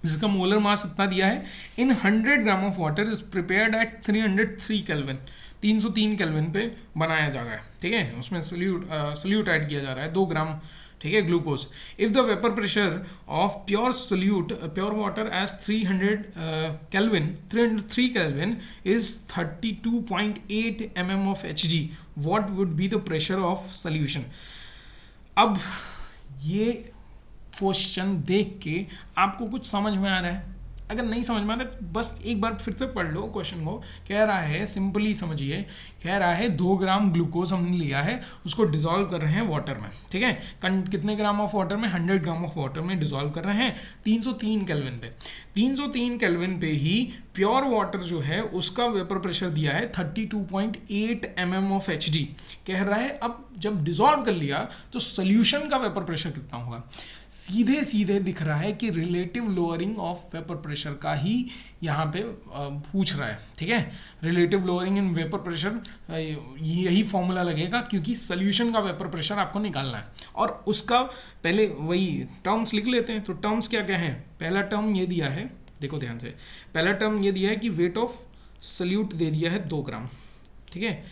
जिसका मोलर मास इतना दिया है, इन 100 gram of water is prepared at 303 Kelvin, 303 Kelvin पे बनाया जा रहा है। ठीक है, उसमें सोल्यूट ऐड किया जा रहा है 2 ग्राम। ठीक है, glucose. If the vapour pressure of pure water as 303 Kelvin is 32.8 mm of Hg, what would be the pressure of solution? अब ये क्वेश्चन देख के आपको कुछ समझ में आ रहा है? अगर नहीं समझ में आ रहा है तो बस एक बार फिर से पढ़ लो क्वेश्चन को। कह रहा है, सिंपली समझिए, कह रहा है 2 ग्राम ग्लूकोज हमने लिया है, उसको डिसॉल्व कर रहे हैं वाटर में। ठीक है, कितने ग्राम ऑफ वाटर में? 100 ग्राम ऑफ वाटर में डिसॉल्व कर रहे हैं 303 केल्विन पे। 303 केल्विन पे ही प्योर वाटर जो है उसका वेपर प्रेशर दिया है 32.8 mm of Hg। कह रहा है अब जब डिसॉल्व कर लिया तो सोल्यूशन का वेपर प्रेशर कितना होगा? सीधे सीधे दिख रहा है कि relative lowering of vapour pressure का ही यहाँ पे पूछ रहा है। ठीक है, relative lowering in vapour pressure, यही फॉर्मूला लगेगा, क्योंकि सोल्यूशन का वेपर प्रेशर आपको निकालना है। और उसका पहले वही टर्म्स लिख लेते हैं। तो टर्म्स क्या क्या हैं? पहला टर्म ये दिया है, देखो ध्यान से, पहला टर्म ये दिया है कि वेट ऑफ सोल्यूट दे दिया है 2 ग्राम। ठीक है,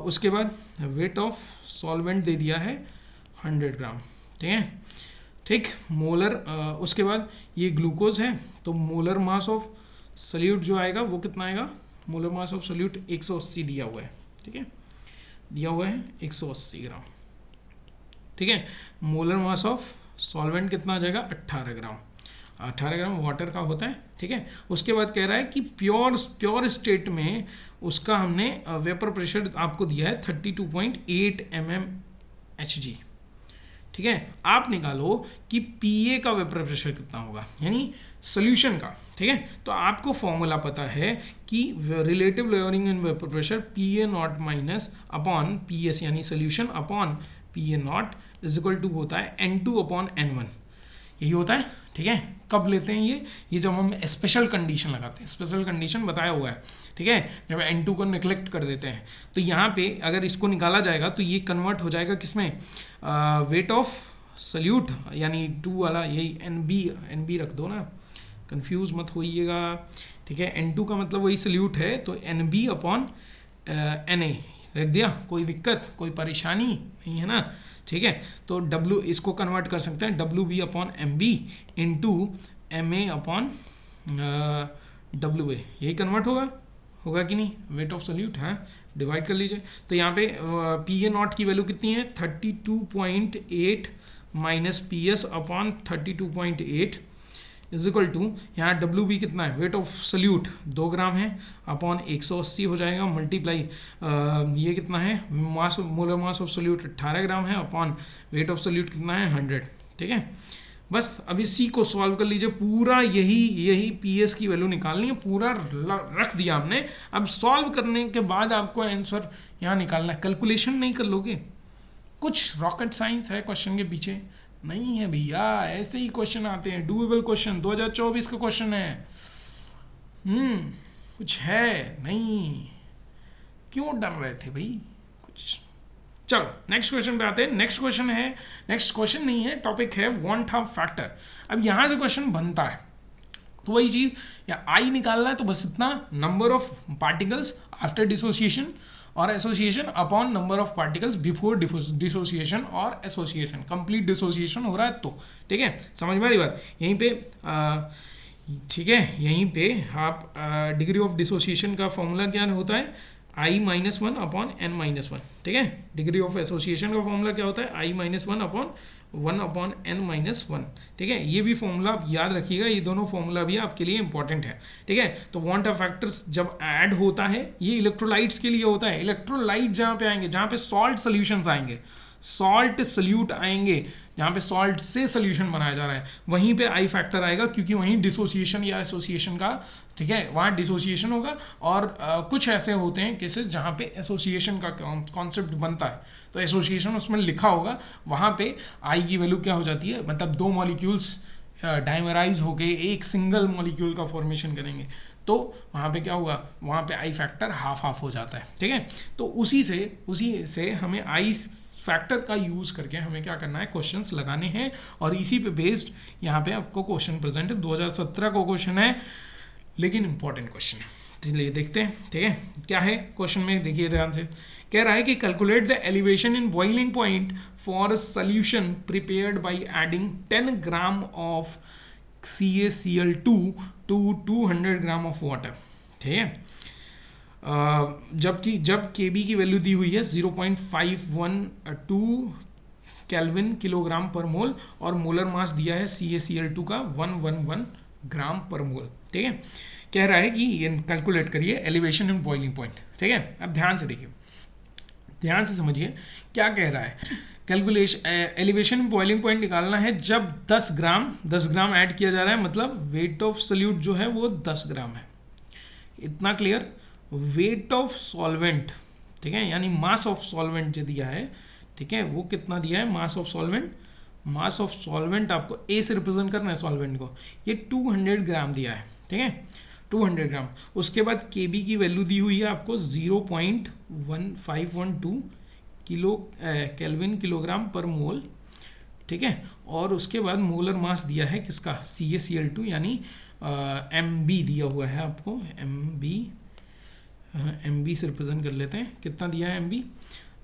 उसके बाद वेट ऑफ सॉल्वेंट दे दिया है 100 ग्राम। ठीक है, ठीक, मोलर, उसके बाद ये ग्लूकोज है, तो मोलर मास ऑफ सोल्यूट जो आएगा वो कितना आएगा? मोलर मास ऑफ सोल्यूट 180 दिया हुआ है। ठीक है, दिया हुआ है 180 ग्राम। ठीक है, मोलर मास ऑफ सॉल्वेंट कितना आ जाएगा? 18 ग्राम। 18 ग्राम वाटर का होता है। ठीक है, उसके बाद कह रहा है कि प्योर स्टेट में उसका हमने वेपर प्रेशर आपको दिया है 32.8 mm Hg। ठीक है, आप निकालो कि पीए का वेपर प्रेशर कितना होगा, यानी सोल्यूशन का। ठीक है, तो आपको फॉर्मूला पता है कि relative lowering in vapour pressure PA not minus upon PS, यानी solution upon PA not is equal to होता है N2 अपॉन N1, यही होता है। ठीक है, कब लेते हैं ये जब हम स्पेशल कंडीशन लगाते हैं। स्पेशल कंडीशन बताया हुआ है। ठीक है, जब N2 को निगलेक्ट कर देते हैं, तो यहाँ पे अगर इसको निकाला जाएगा तो ये कन्वर्ट हो जाएगा किसमें? वेट ऑफ सोल्यूट, यानी 2 वाला, यही NB रख दो ना, कंफ्यूज मत होइएगा। ठीक है, N2 का मतलब वही सोल्यूट है, तो NB अपॉन Na रख दिया। कोई दिक्कत, कोई परेशानी नहीं है ना? ठीक है, तो W इसको कन्वर्ट कर सकते हैं WB upon MB into MA upon WA, यही कन्वर्ट होगा कि नहीं? वेट ऑफ सोल्यूट, हाँ, डिवाइड कर लीजिए। तो यहाँ पे PA नॉट की वैल्यू कितनी है? 32.8 minus PS upon 32.8 is equal to, यहाँ WB कितना है? वेट ऑफ सोल्यूट 2 ग्राम है, अपॉन 180 हो जाएगा, मल्टीप्लाई ये कितना है? मोलर मास ऑफ सोल्यूट 18 ग्राम है, अपॉन वेट ऑफ सोल्यूट कितना है? 100। ठीक है, बस अब इसी को सॉल्व कर लीजिए। पूरा यही PS की वैल्यू निकालनी है, पूरा रख दिया हमने। अब सॉल्व करने के बाद आपको आंसर यहाँ निकालना है। कैलकुलेशन नहीं कर लोगे, कुछ रॉकेट साइंस है क्वेश्चन के पीछे नहीं है भैया, ऐसे ही क्वेश्चन आते हैं, डूएबल क्वेश्चन। 2024 का क्वेश्चन है। कुछ है नहीं, क्यों डर रहे थे भाई? कुछ। चलो नेक्स्ट क्वेश्चन पे आते हैं। नेक्स्ट क्वेश्चन है, नेक्स्ट क्वेश्चन नहीं है, टॉपिक है वॉन हाफ फैक्टर। अब यहाँ से क्वेश्चन बनता है, तो वही चीज़, या आई निकालना है तो बस इतना, number of particles after dissociation और association upon number of particles before dissociation और एसोसिएशन। कंप्लीट डिसोसिएशन हो रहा है तो। ठीक है, समझ में आ रही बात? यहीं पे ठीक है, यहीं पे आप डिग्री ऑफ डिसोसिएशन का फॉर्मूला क्या होता है? I-1 upon N-1। ठीक है, डिग्री ऑफ एसोसिएशन का फॉर्मूला क्या होता है? I-1 upon 1 upon N-1। ठीक है, ये भी फॉर्मूला आप याद रखिएगा, ये दोनों फॉर्मूला भी आपके लिए इंपॉर्टेंट है। ठीक है, तो वॉन हाफ फैक्टर्स जब ऐड होता है, ये इलेक्ट्रोलाइट्स के लिए होता है। इलेक्ट्रोलाइट जहाँ पे आएंगे, जहाँ पे सॉल्ट सोल्यूशंस आएंगे, सॉल्ट सल्यूट आएंगे, जहाँ पे सॉल्ट से सोल्यूशन बनाया जा रहा है, वहीं पे आई फैक्टर आएगा, क्योंकि वहीं डिसोसिएशन या एसोसिएशन का, ठीक है, वहाँ डिसोसिएशन होगा। और कुछ ऐसे होते हैं केसेस जहाँ पे एसोसिएशन का कॉन्सेप्ट बनता है, तो एसोसिएशन उसमें लिखा होगा, वहाँ पे आई की वैल्यू क्या हो जाती है, मतलब दो मॉलिक्यूल्स डाइमराइज होके एक सिंगल मॉलिक्यूल का फॉर्मेशन करेंगे, तो वहाँ पे क्या होगा, वहाँ पे आई फैक्टर हाफ हाफ हो जाता है, ठीक है। तो उसी से हमें आई फैक्टर का यूज़ करके हमें क्या करना है, क्वेश्चंस लगाने हैं, और इसी पे बेस्ड यहाँ पे आपको क्वेश्चन प्रेजेंट है। 2017 का क्वेश्चन है, लेकिन इंपॉर्टेंट क्वेश्चन है, चलिए देखते हैं, ठीक है। क्या है क्वेश्चन में, देखिए ध्यान से, कह रहा है कि calculate the elevation in boiling point for a solution prepared by adding 10 gram of CaCl2 to 200 gram of water, ठीक है। जब Kb की वैल्यू दी हुई है 0.512 केल्विन किलोग्राम पर मोल, और मोलर मास दिया है CaCl2 का 111 ग्राम पर मोल, ठीक है। कह रहा है कि ये कैलकुलेट करिए एलिवेशन इन बॉइलिंग पॉइंट, ठीक है। अब ध्यान से देखिए, ध्यान से समझिए क्या कह रहा है। Calculation elevation in boiling point निकालना है जब 10 ग्राम ऐड किया जा रहा है, मतलब वेट ऑफ सोल्यूट जो है वो 10 ग्राम है, इतना क्लियर। वेट ऑफ सॉल्वेंट, ठीक है, यानी मास ऑफ सॉल्वेंट जो दिया है, ठीक है, वो कितना दिया है, मास ऑफ सॉल्वेंट आपको ए से रिप्रेजेंट करना है सॉल्वेंट को, ये 200 ग्राम दिया है, ठीक है, 200 ग्राम। उसके बाद Kb की वैल्यू दी हुई है आपको 0.1512 केल्विन किलोग्राम पर मोल, ठीक है। और उसके बाद मोलर मास दिया है किसका, CaCl2, यानी Mb दिया हुआ है आपको, Mb से रिप्रेजेंट कर लेते हैं, कितना दिया है Mb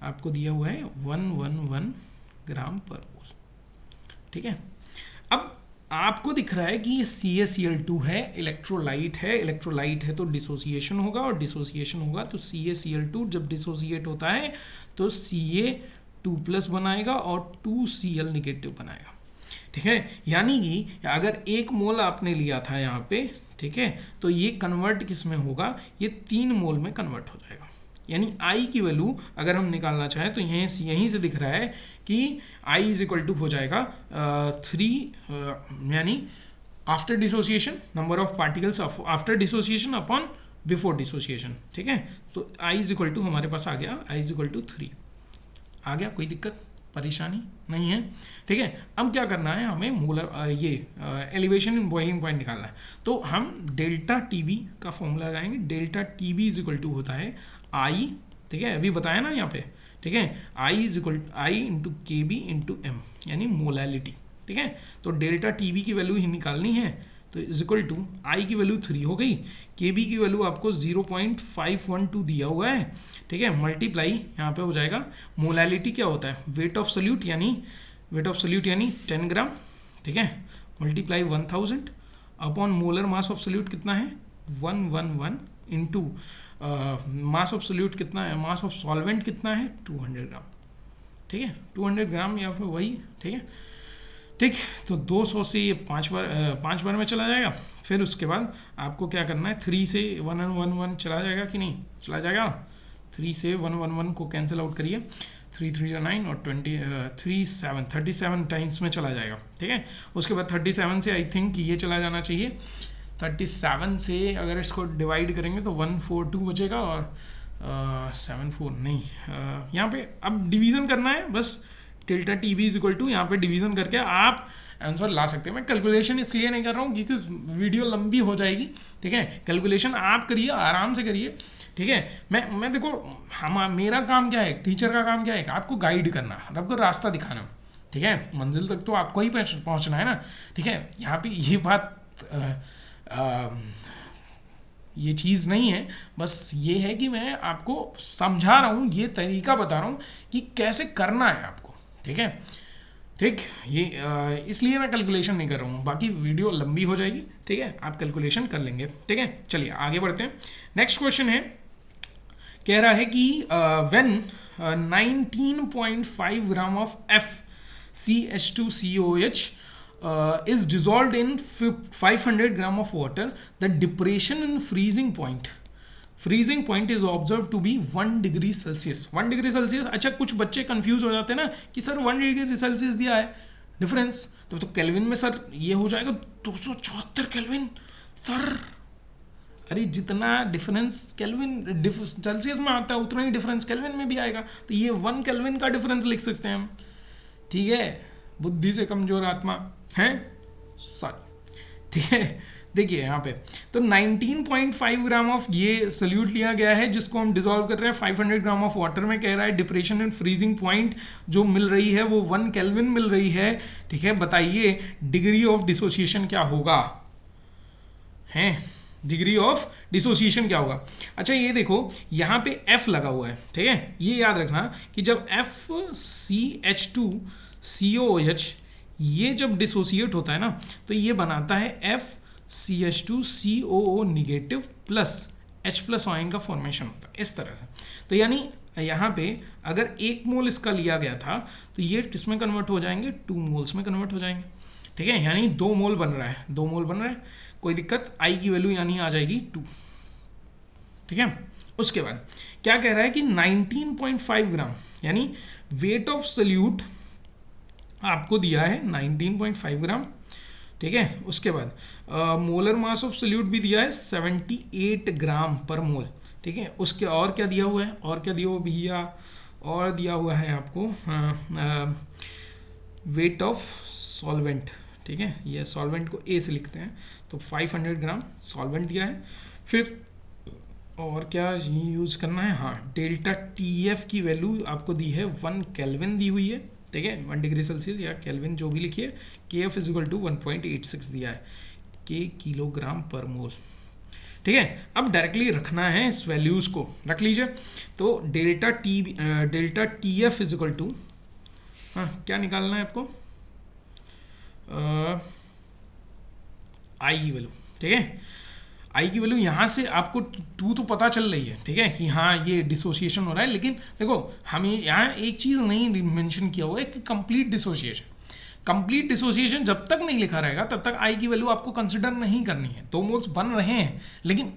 आपको, दिया हुआ है 111 ग्राम पर मोल, ठीक है। अब आपको दिख रहा है कि ये CaCl2 है, इलेक्ट्रोलाइट है तो डिसोसिएशन होगा, और डिसोसिएशन होगा तो CaCl2 जब डिसोसिएट होता है तो Ca2+ बनाएगा और 2Cl नेगेटिव बनाएगा, ठीक है। यानी कि अगर 1 मोल आपने लिया था यहाँ पे, ठीक है, तो ये कन्वर्ट किस में होगा, ये 3 मोल में कन्वर्ट हो जाएगा। यानी आई की वैल्यू अगर हम निकालना चाहें तो यहीं से दिख रहा है कि आई इज इक्वल टू हो जाएगा 3, यानी after dissociation number of particles after dissociation upon before dissociation, ठीक है। तो आई इज इक्वल टू हमारे पास आ गया, आई इज इक्वल टू 3 आ गया, कोई दिक्कत परेशानी नहीं है, ठीक है। अब क्या करना है हमें, मोलर ये एलिवेशन इन बॉइलिंग पॉइंट निकालना है, तो हम डेल्टा TB का फॉर्मूला लगाएंगे। Delta TB is equal to होता है आई, ठीक है, अभी बताया ना यहाँ पे, ठीक है, i is equal i into KB into M, यानी मोलैलिटी, ठीक है। तो डेल्टा TB की वैल्यू ही निकालनी है, तो इज इक्वल टू आई की वैल्यू 3 हो गई, KB की वैल्यू आपको 0.512 दिया हुआ है, ठीक है, मल्टीप्लाई यहाँ पे हो जाएगा, मोलैलिटी क्या होता है, वेट ऑफ सोल्यूट यानी 10 ग्राम, ठीक है, multiply 1000 upon molar mass of solute कितना है 111 इंटू मास ऑफ सोल्यूट कितना है, मास ऑफ सॉल्वेंट कितना है 200 ग्राम, ठीक है, 200 ग्राम या फिर वही, ठीक है, ठीक। तो 200 से ये 5 बार में चला जाएगा, फिर उसके बाद आपको क्या करना है, 3 से 111 चला जाएगा कि नहीं चला जाएगा, 3 से 111 को कैंसिल आउट करिए, 3 3 9 और 37 टाइम्स में चला जाएगा, ठीक है। उसके बाद 37 से आई थिंक ये चला जाना चाहिए, 37 से अगर इसको डिवाइड करेंगे तो 142 बचेगा, और 74 नहीं, यहाँ पे अब डिवीज़न करना है बस, delta TB is equal to यहाँ पे डिवीज़न करके आप आंसर ला सकते हैं। मैं कैलकुलेशन इसलिए नहीं कर रहा हूँ क्योंकि वीडियो लंबी हो जाएगी, ठीक है, कैलकुलेशन आप करिए, आराम से करिए, ठीक है। मैं देखो, मेरा काम क्या है, टीचर का काम क्या है, आपको गाइड करना, आपको रास्ता दिखाना, ठीक है, मंजिल तक तो आपको ही पहुँचना है ना, ठीक है। यहाँ पे ये बात ये चीज़ नहीं है, बस ये है कि मैं आपको समझा रहा हूँ, ये तरीका बता रहा हूँ कि कैसे करना है आपको, ठीक है, ठीक। ये इसलिए मैं कैलकुलेशन नहीं कर रहा हूँ, बाकी वीडियो लंबी हो जाएगी, ठीक है, आप कैलकुलेशन कर लेंगे, ठीक है। चलिए आगे बढ़ते हैं, नेक्स्ट क्वेश्चन है, कह रहा है कि when 19.5 gram of FCH2COH is dissolved in 500 gram of water, the depression in freezing point freezing point is observed to be 1 degree Celsius. 1 degree Celsius, अच्छा कुछ बच्चे कंफ्यूज हो जाते हैं ना कि सर 1 डिग्री सेल्सियस दिया है डिफरेंस, तो केल्विन में सर ये हो जाएगा 274 केल्विन सर। अरे जितना डिफरेंस केल्विन सेल्सियस में आता है उतना ही डिफरेंस केल्विन में भी आएगा, तो ये 1 केल्विन का डिफरेंस लिख सकते हैं हम। ठीक है, बुद्धि से कमजोर आत्मा है, सॉरी। ठीक है, देखिए यहाँ पे तो 19.5 ग्राम ऑफ ये सोल्यूट लिया गया है जिसको हम डिसॉल्व कर रहे हैं 500 ग्राम ऑफ वाटर में। कह रहा है डिप्रेशन एंड फ्रीजिंग पॉइंट जो मिल रही है वो 1 केल्विन मिल रही है। ठीक है, बताइए डिग्री ऑफ डिसोसिएशन क्या होगा, हैं डिग्री ऑफ डिसोसिएशन क्या होगा। अच्छा ये देखो यहाँ पे F लगा हुआ है, ठीक है, ये याद रखना कि जब FCH2COOH ये जब डिसोसिएट होता है ना तो ये बनाता है FCH2COO negative plus H plus ion का फॉर्मेशन होता है इस तरह से। तो यानी यहाँ पे अगर 1 मोल इसका लिया गया था तो ये किसमें कन्वर्ट हो जाएंगे, 2 मोल्स में कन्वर्ट हो जाएंगे। ठीक है, यानी 2 मोल बन रहा है, 2 मोल बन रहा है, कोई दिक्कत, आई की वैल्यू यानी आ जाएगी 2। ठीक है, उसके बाद क्या कह रहा है कि 19.5 ग्राम यानी वेट ऑफ सोल्यूट आपको दिया है 19.5 ग्राम। ठीक है, उसके बाद मोलर मास ऑफ सोल्यूट भी दिया है 78 ग्राम पर मोल। ठीक है, उसके और क्या दिया हुआ है, और क्या दिया हुआ भैया, और दिया हुआ है आपको वेट ऑफ सॉल्वेंट। ठीक है, ये सॉल्वेंट को ए से लिखते हैं, तो 500 ग्राम सॉल्वेंट दिया है। फिर और क्या यूज़ करना है, हाँ डेल्टा TF की वैल्यू आपको दी है 1 केल्विन दी हुई है। ठीक है, 1 डिग्री सेल्सियस या केल्विन जो भी लिखिए। KF इज इक्वल टू 1.86 दिया है, के किलोग्राम पर मोल। ठीक है, अब डायरेक्टली रखना है इस वैल्यूज़ को, रख लीजिए। तो delta TF is equal to, हाँ क्या निकालना है आपको, आई की वैल्यू। ठीक है, आई की वैल्यू यहाँ से आपको 2 तो पता चल रही है। ठीक है, कि हाँ ये डिसोसिएशन हो रहा है, लेकिन देखो हमें यहाँ एक चीज़ नहीं मेंशन किया हुआ है कि कंप्लीट डिसोसिएशन। कंप्लीट डिसोसिएशन जब तक नहीं लिखा रहेगा तब तक आई की वैल्यू आपको कंसिडर नहीं करनी है। 2 मोल्स बन रहे हैं लेकिन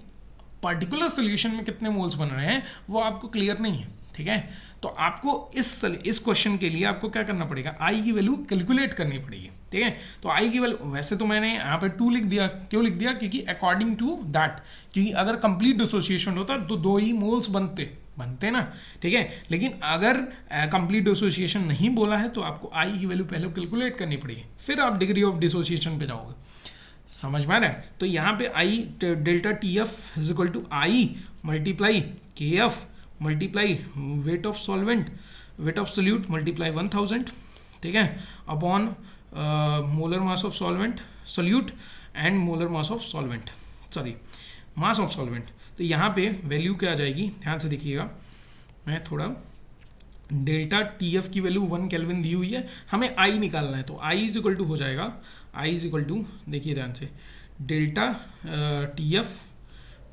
पर्टिकुलर सोल्यूशन में कितने मोल्स बन रहे हैं वो आपको क्लियर नहीं है। ठीक है, तो आपको इस क्वेश्चन के लिए आपको क्या करना पड़ेगा, आई की वैल्यू कैलकुलेट करनी पड़ेगी। ठीक है, तो आई की वैल्यू वैसे तो मैंने यहाँ पे 2 लिख दिया, क्यों लिख दिया, क्योंकि अकॉर्डिंग टू दैट, क्योंकि अगर कंप्लीट डिसोसिएशन होता तो 2 ही मोल्स बनते ना। ठीक है, लेकिन अगर कंप्लीट डिसोसिएशन नहीं बोला है तो आपको आई की वैल्यू पहले कैलकुलेट करनी पड़ेगी, फिर आप डिग्री ऑफ डिसोसिएशन पे जाओगे। समझ में आ रहा है, तो यहाँ पे i delta TF is equal to i multiply KF multiply weight of solvent, weight of solute multiply 1000। ठीक है, upon molar mass of solute and molar mass of solvent, sorry mass of solvent. तो यहाँ पे value क्या आ जाएगी, ध्यान से देखिएगा, मैं थोड़ा डेल्टा TF की वैल्यू 1 केल्विन दी हुई है, हमें आई निकालना है, तो आई इज इक्वल टू हो जाएगा, आई इज इक्वल टू, देखिए ध्यान से, delta TF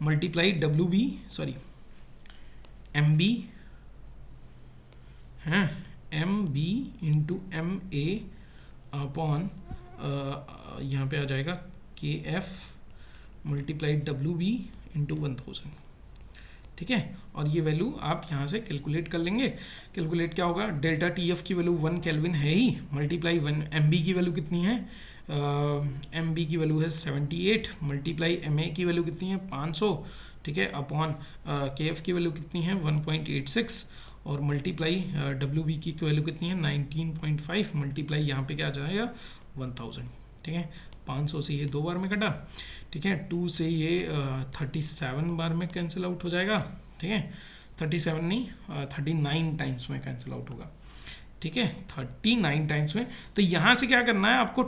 multiply WB, sorry MB है, MB इंटू MA अपॉन यहाँ पे आ जाएगा KF मल्टीप्लाई WB इंटू 1000। ठीक है, और ये वैल्यू आप यहाँ से कैलकुलेट कर लेंगे। कैलकुलेट क्या होगा, डेल्टा TF की वैल्यू 1 केल्विन है ही, मल्टीप्लाई 1 MB की वैल्यू कितनी है, MB की वैल्यू है 78, मल्टीप्लाई MA की वैल्यू कितनी है 500। ठीक है, अपॉन KF की वैल्यू कितनी है 1.86 और मल्टीप्लाई WB की वैल्यू कितनी है 19.5, मल्टीप्लाई यहाँ पे क्या आ जाएगा 1000। ठीक है, 500 से ये 2 बार में कटा। ठीक है, 2 से ये 37 बार में कैंसिल आउट हो जाएगा। ठीक है, 37 नहीं 39 टाइम्स में कैंसिल आउट होगा। ठीक है, 39 टाइम्स में। तो यहाँ से क्या करना है आपको,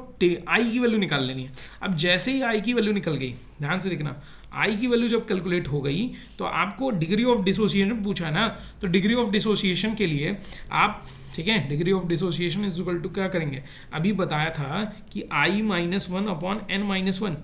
आई की वैल्यू निकाल लेनी है। अब जैसे ही आई की वैल्यू निकल गई, ध्यान से देखना, आई की वैल्यू जब कैलकुलेट हो गई तो आपको डिग्री ऑफ डिसोसिएशन पूछा है ना, तो डिग्री ऑफ डिसोसिएशन के लिए आप, ठीक है, degree of dissociation is equal to क्या करेंगे, अभी बताया था कि I minus 1 upon N minus 1।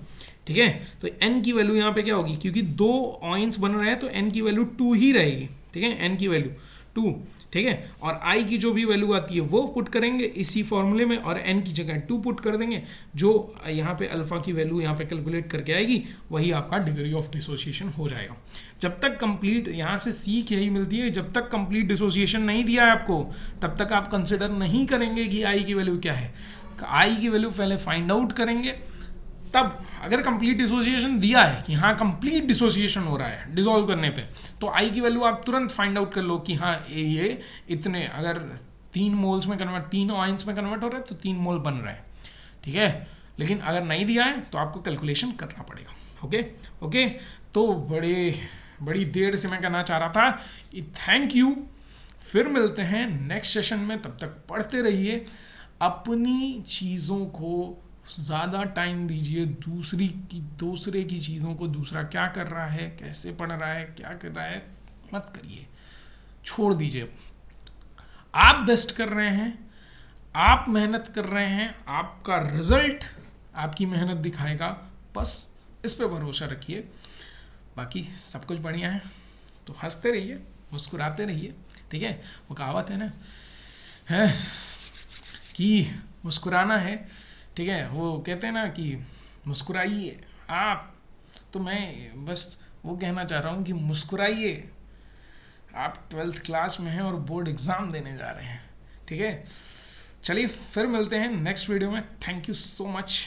ठीक है, तो N की वैल्यू यहाँ पे क्या होगी, क्योंकि 2 ऑयंस बन रहे हैं तो N की वैल्यू 2 ही रहेगी। ठीक है, N की वैल्यू 2, ठीक है। और आई की जो भी वैल्यू आती है वो पुट करेंगे इसी फॉर्मूले में, और एन की जगह 2 पुट कर देंगे। जो यहाँ पे अल्फा की वैल्यू यहाँ पे कैलकुलेट करके आएगी वही आपका डिग्री ऑफ डिसोसिएशन हो जाएगा। जब तक कंप्लीट, यहाँ से सीख यही मिलती है, जब तक कंप्लीट डिसोसिएशन नहीं दिया है आपको तब तक आप कंसिडर नहीं करेंगे कि आई की वैल्यू क्या है। आई की वैल्यू पहले फाइंड आउट करेंगे, तब अगर कंप्लीट डिसोसिएशन दिया है कि हाँ कंप्लीट डिसोसिएशन हो रहा है डिसॉल्व करने पे, तो आई की वैल्यू आप तुरंत फाइंड आउट कर लो कि हाँ ये इतने, अगर 3 मोल्स में कन्वर्ट, 3 आयंस में कन्वर्ट हो रहा है तो 3 मोल बन रहा है, ठीक है। लेकिन अगर नहीं दिया है तो आपको कैलकुलेशन करना पड़ेगा। ओके ओके, तो बड़ी देर से मैं कहना चाह रहा था कि थैंक यू। फिर मिलते हैं नेक्स्ट सेशन में, तब तक पढ़ते रहिए, अपनी चीज़ों को ज़्यादा टाइम दीजिए, दूसरे की चीज़ों को, दूसरा क्या कर रहा है, कैसे पढ़ रहा है, क्या कर रहा है, मत करिए, छोड़ दीजिए। आप बेस्ट कर रहे हैं, आप मेहनत कर रहे हैं, आपका रिजल्ट आपकी मेहनत दिखाएगा, बस इस पे भरोसा रखिए। बाकी सब कुछ बढ़िया है, तो हंसते रहिए, मुस्कुराते रहिए, ठीक है। वो कहावत है ना, है कि मुस्कुराना है, ठीक है। वो कहते हैं ना कि मुस्कुराइए आप, तो मैं बस वो कहना चाह रहा हूँ कि मुस्कुराइए। आप 12th क्लास में हैं और बोर्ड एग्ज़ाम देने जा रहे हैं, ठीक है। चलिए फिर मिलते हैं नेक्स्ट वीडियो में। Thank you so much.